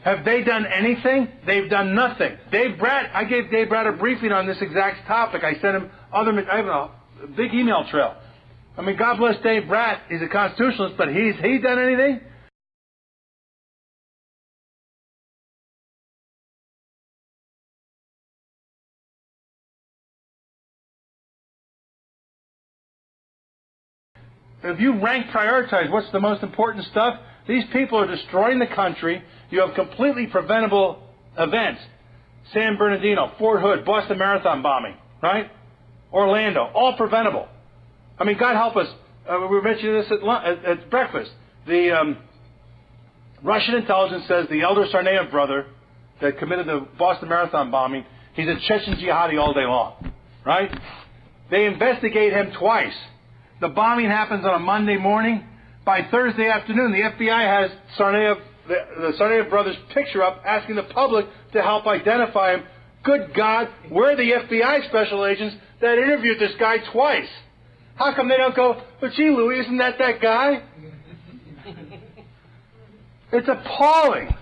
Have they done anything? They've done nothing. I gave Dave Bratt a briefing on this exact topic. I sent him I have a big email trail. I mean, God bless Dave Bratt. He's a constitutionalist, but he's done anything? If you prioritize what's the most important stuff, these people are destroying the country. You have completely preventable events. San Bernardino, Fort Hood, Boston Marathon bombing, right? Orlando, all preventable. I mean, God help us. We were mentioning this at breakfast. The Russian intelligence says the elder Tsarnaev brother that committed the Boston Marathon bombing, he's a Chechen jihadi all day long, right? They investigate him twice. The bombing happens on a Monday morning. By Thursday afternoon, the FBI has the Tsarnaev brothers' picture up, asking the public to help identify him. Good God, we're the FBI special agents that interviewed this guy twice. How come they don't go, but gee, Louis, isn't that guy? It's appalling.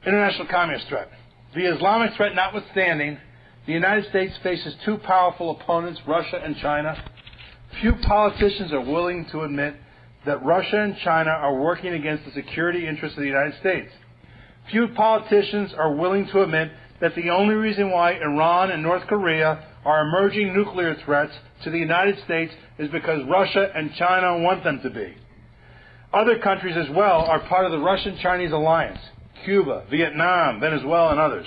International communist threat. The Islamic threat notwithstanding, the United States faces two powerful opponents, Russia and China. Few politicians are willing to admit that Russia and China are working against the security interests of the United States. Few politicians are willing to admit that the only reason why Iran and North Korea are emerging nuclear threats to the United States is because Russia and China want them to be. Other countries as well are part of the Russian-Chinese alliance: Cuba, Vietnam, Venezuela, and others.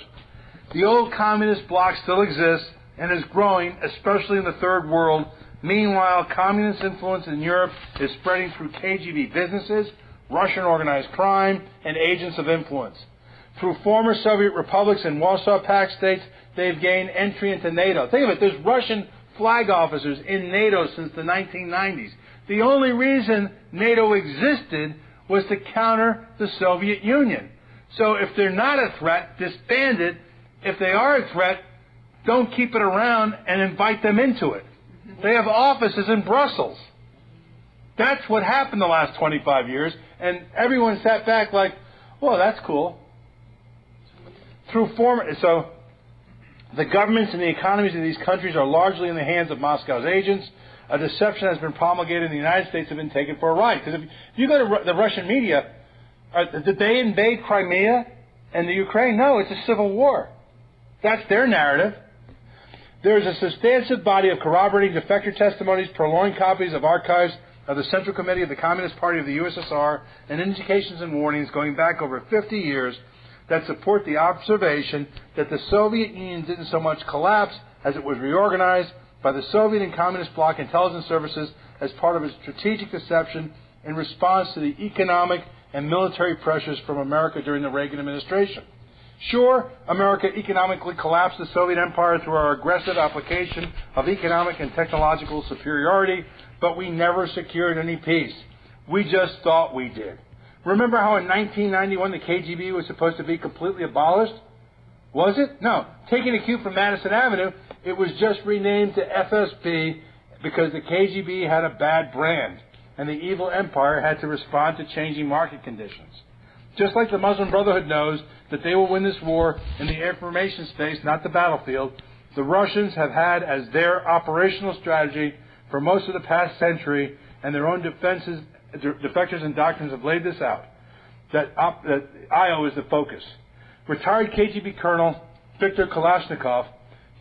The old communist bloc still exists and is growing, especially in the third world. Meanwhile, communist influence in Europe is spreading through KGB businesses, Russian organized crime, and agents of influence. Through former Soviet republics and Warsaw Pact states, they've gained entry into NATO. Think of it, there's Russian flag officers in NATO since the 1990s. The only reason NATO existed was to counter the Soviet Union. So if they're not a threat, disband it. If they are a threat, don't keep it around and invite them into it. They have offices in Brussels. That's what happened the last 25 years, and everyone sat back like, well, that's cool. So the governments and the economies of these countries are largely in the hands of Moscow's agents. a deception has been promulgated in the United States have been taken for a ride. Because if you go to the Russian media, did they invade Crimea and the Ukraine? No, it's a civil war. That's their narrative. There is a substantive body of corroborating defector testimonies, purloined copies of archives of the Central Committee of the Communist Party of the USSR, and indications and warnings going back over 50 years that support the observation that the Soviet Union didn't so much collapse as it was reorganized by the Soviet and Communist bloc intelligence services as part of a strategic deception in response to the economic and military pressures from America during the Reagan administration. Sure, America economically collapsed the Soviet Empire through our aggressive application of economic and technological superiority, but we never secured any peace. We just thought we did. Remember how in 1991 the KGB was supposed to be completely abolished? Was it? No. Taking a cue from Madison Avenue, it was just renamed to FSB because the KGB had a bad brand, and the evil empire had to respond to changing market conditions. Just like the Muslim Brotherhood knows that they will win this war in the information space, not the battlefield, the Russians have had as their operational strategy for most of the past century, and their own defectors and doctrines have laid this out, that IO is the focus. Retired KGB Colonel Viktor Kalashnikov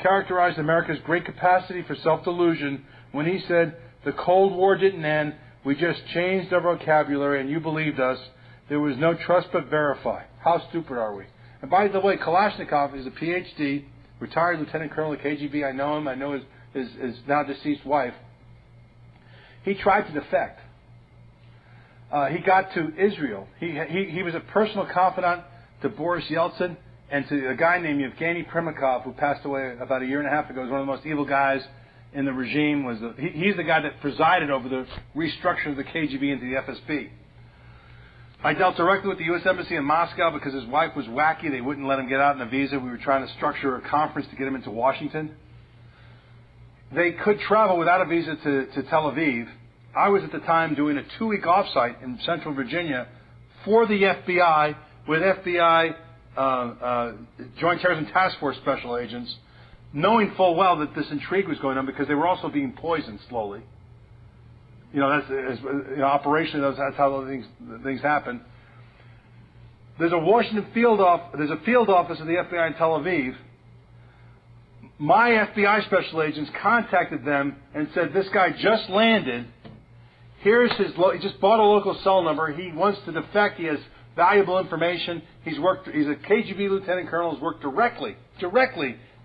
characterized America's great capacity for self-delusion when he said, "The Cold War didn't end, we just changed our vocabulary and you believed us. There was no trust but verify." How stupid are we? And by the way, Kalashnikov is a PhD, retired lieutenant colonel of KGB. I know him. I know his now deceased wife. He tried to defect. He got to Israel. He was a personal confidant to Boris Yeltsin and to a guy named Yevgeny Primakov, who passed away about a year and a half ago. He was one of the most evil guys in the regime. He's the guy that presided over the restructuring of the KGB into the FSB. I dealt directly with the U.S. Embassy in Moscow because his wife was wacky. They wouldn't let him get out on a visa. We were trying to structure a conference to get him into Washington. They could travel without a visa to Tel Aviv. I was at the time doing a 2-week offsite in Central Virginia for the FBI with FBI Joint Terrorism Task Force special agents, knowing full well that this intrigue was going on because they were also being poisoned slowly. You know, operationally, that's how those things happen. There's a field office of the FBI in Tel Aviv. My FBI special agents contacted them and said, "This guy just landed. Here's he just bought a local cell number. He wants to defect. He has valuable information. He's a KGB lieutenant colonel. Has worked directly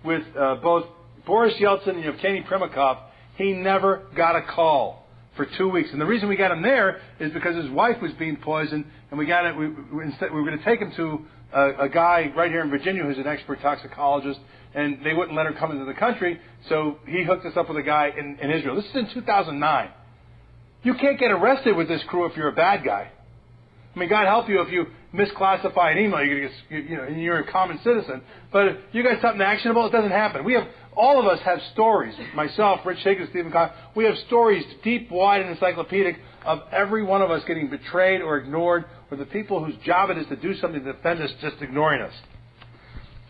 with both Boris Yeltsin and Yevgeny Primakov. He never got a call for 2 weeks. And the reason we got him there is because his wife was being poisoned, and we were going to take him to a guy right here in Virginia who's an expert toxicologist, and they wouldn't let her come into the country, so he hooked us up with a guy in Israel. This is in 2009. You can't get arrested with this crew if you're a bad guy. I mean, God help you if you misclassify an email, and you're a common citizen. But if you got something actionable, it doesn't happen. All of us have stories. Myself, Rich Higgins, Stephen Cox. We have stories deep, wide, and encyclopedic of every one of us getting betrayed or ignored, or the people whose job it is to do something to defend us just ignoring us.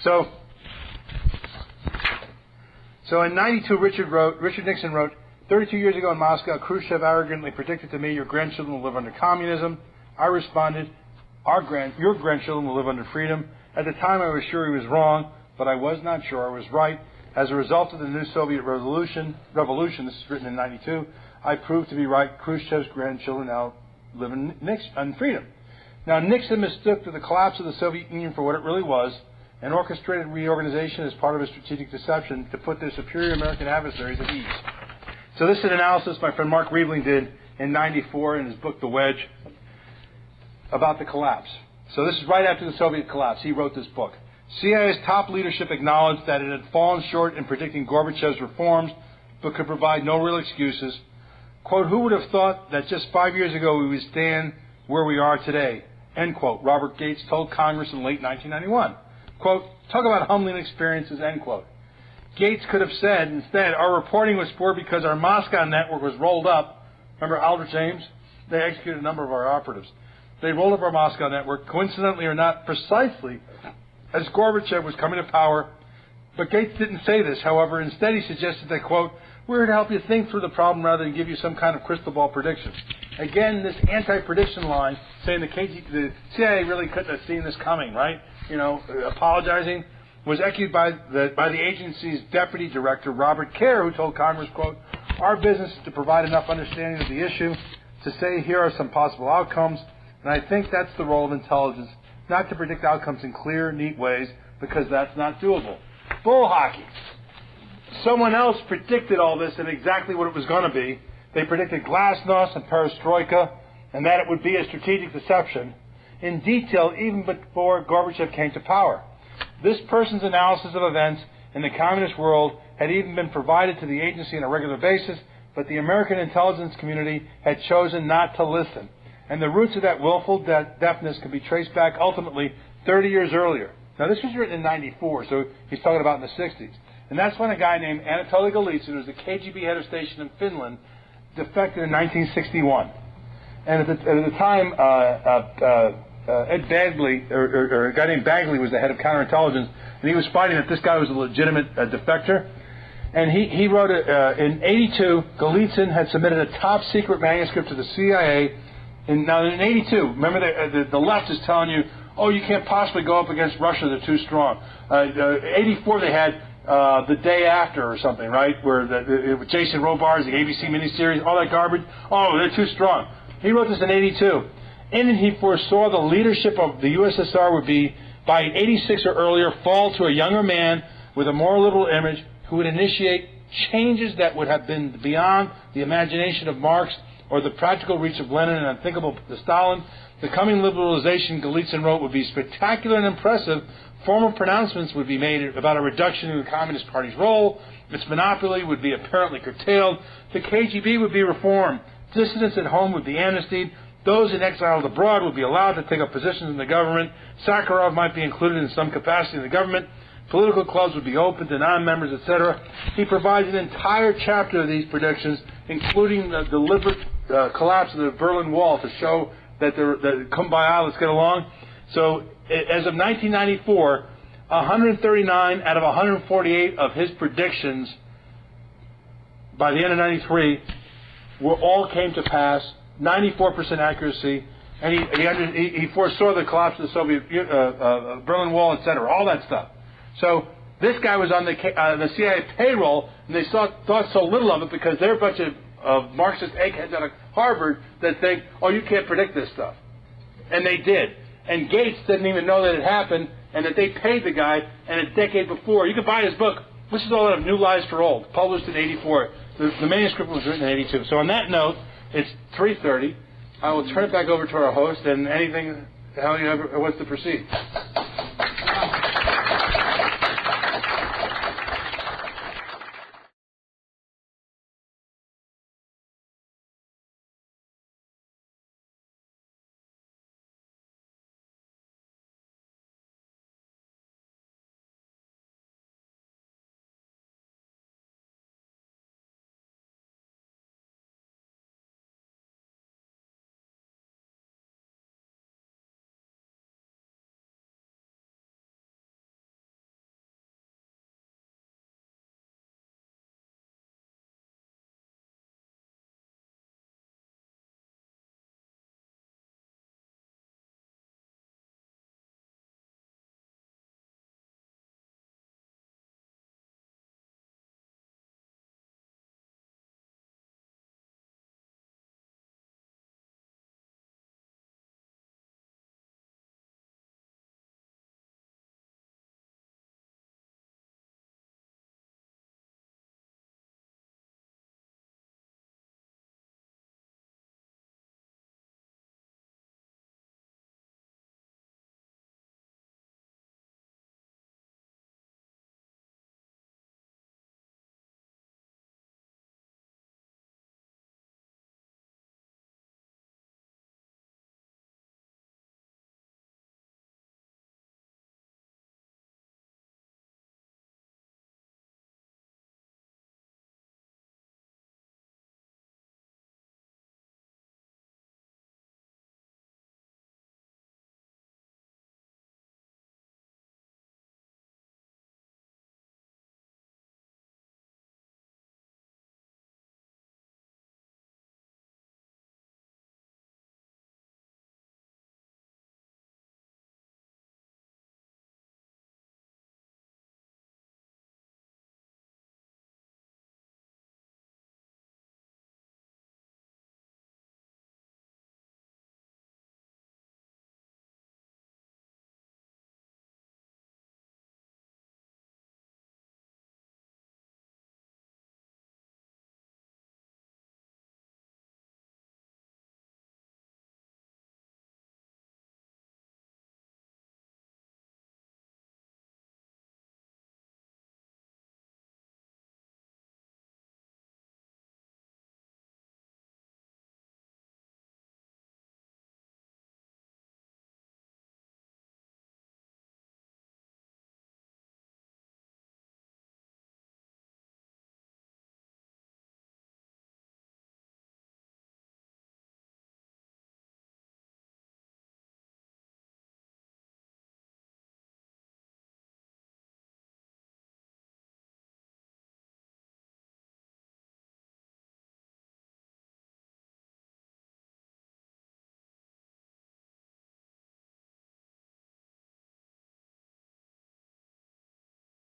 So in '92, Richard Nixon wrote, 32 years ago in Moscow, Khrushchev arrogantly predicted to me, your grandchildren will live under communism. I responded, your grandchildren will live under freedom. At the time, I was sure he was wrong, but I was not sure I was right. As a result of the new Soviet revolution, this is written in '92, I proved to be right. Khrushchev's grandchildren now live in freedom. Now, Nixon mistook the collapse of the Soviet Union for what it really was, an orchestrated reorganization as part of a strategic deception to put their superior American adversaries at ease. So this is an analysis my friend Mark Riebling did in '94 in his book, The Wedge, about the collapse. So this is right after the Soviet collapse. He wrote this book. CIA's top leadership acknowledged that it had fallen short in predicting Gorbachev's reforms, but could provide no real excuses. Quote, who would have thought that just 5 years ago we would stand where we are today? End quote. Robert Gates told Congress in late 1991. Quote, talk about humbling experiences, end quote. Gates could have said instead, our reporting was poor because our Moscow network was rolled up. Remember Albert James? They executed a number of our operatives. They rolled up our Moscow network, coincidentally or not, precisely as Gorbachev was coming to power. But Gates didn't say this. However, instead he suggested that, quote, We're here to help you think through the problem rather than give you some kind of crystal ball prediction. Again, this anti-prediction line saying the CIA really couldn't have seen this coming, right? Apologizing, was echoed by the agency's deputy director, Robert Kerr, who told Congress, quote, "Our business is to provide enough understanding of the issue to say here are some possible outcomes, and I think that's the role of intelligence, not to predict outcomes in clear, neat ways, because that's not doable." Bull hockey. Someone else predicted all this and exactly what it was going to be. They predicted glasnost and perestroika, and that it would be a strategic deception in detail even before Gorbachev came to power. This person's analysis of events in the communist world had even been provided to the agency on a regular basis, but the American intelligence community had chosen not to listen. And the roots of that willful deafness can be traced back ultimately 30 years earlier. Now, this was written in 94, so he's talking about in the 60s. And that's when a guy named Anatoly Golitsyn, who was the KGB head of station in Finland, defected in 1961. And at the time, Ed Bagley, or a guy named Bagley, was the head of counterintelligence, and he was fighting that this guy was a legitimate defector. And he wrote in 82, Golitsyn had submitted a top-secret manuscript to the CIA. Now, in 82, remember the left is telling you, oh, you can't possibly go up against Russia, they're too strong. 84, they had The Day After or something, right, where with Jason Robards, the ABC miniseries, all that garbage. Oh, they're too strong. He wrote this in 82. In it, he foresaw the leadership of the USSR would be, by 86 or earlier, fall to a younger man with a more liberal image who would initiate changes that would have been beyond the imagination of Marx or the practical reach of Lenin and unthinkable to Stalin. The coming liberalization, Golitsyn wrote, would be spectacular and impressive. Formal pronouncements would be made about a reduction in the Communist Party's role. Its monopoly would be apparently curtailed. The KGB would be reformed. Dissidents at home would be amnestied. Those in exile abroad would be allowed to take up positions in the government. Sakharov might be included in some capacity in the government. Political clubs would be open to non-members, etc. He provides an entire chapter of these predictions, including the deliberate collapse of the Berlin Wall to show that kumbaya, let's get along. So as of 1994, 139 out of 148 of his predictions by the end of 93 all came to pass, 94% accuracy, and he foresaw the collapse of the Soviet Berlin Wall, etc., all that stuff. So this guy was on the CIA payroll, and they thought so little of it because they're a bunch of Marxist eggheads out of Harvard that think, oh, you can't predict this stuff. And they did. And Gates didn't even know that it happened, and that they paid the guy, and a decade before. You can buy his book, which is all out of New Lies for Old, published in 84. The manuscript was written in 82. So on that note, it's 3:30. I will turn it back over to our host, and anything, how you ever wants to proceed.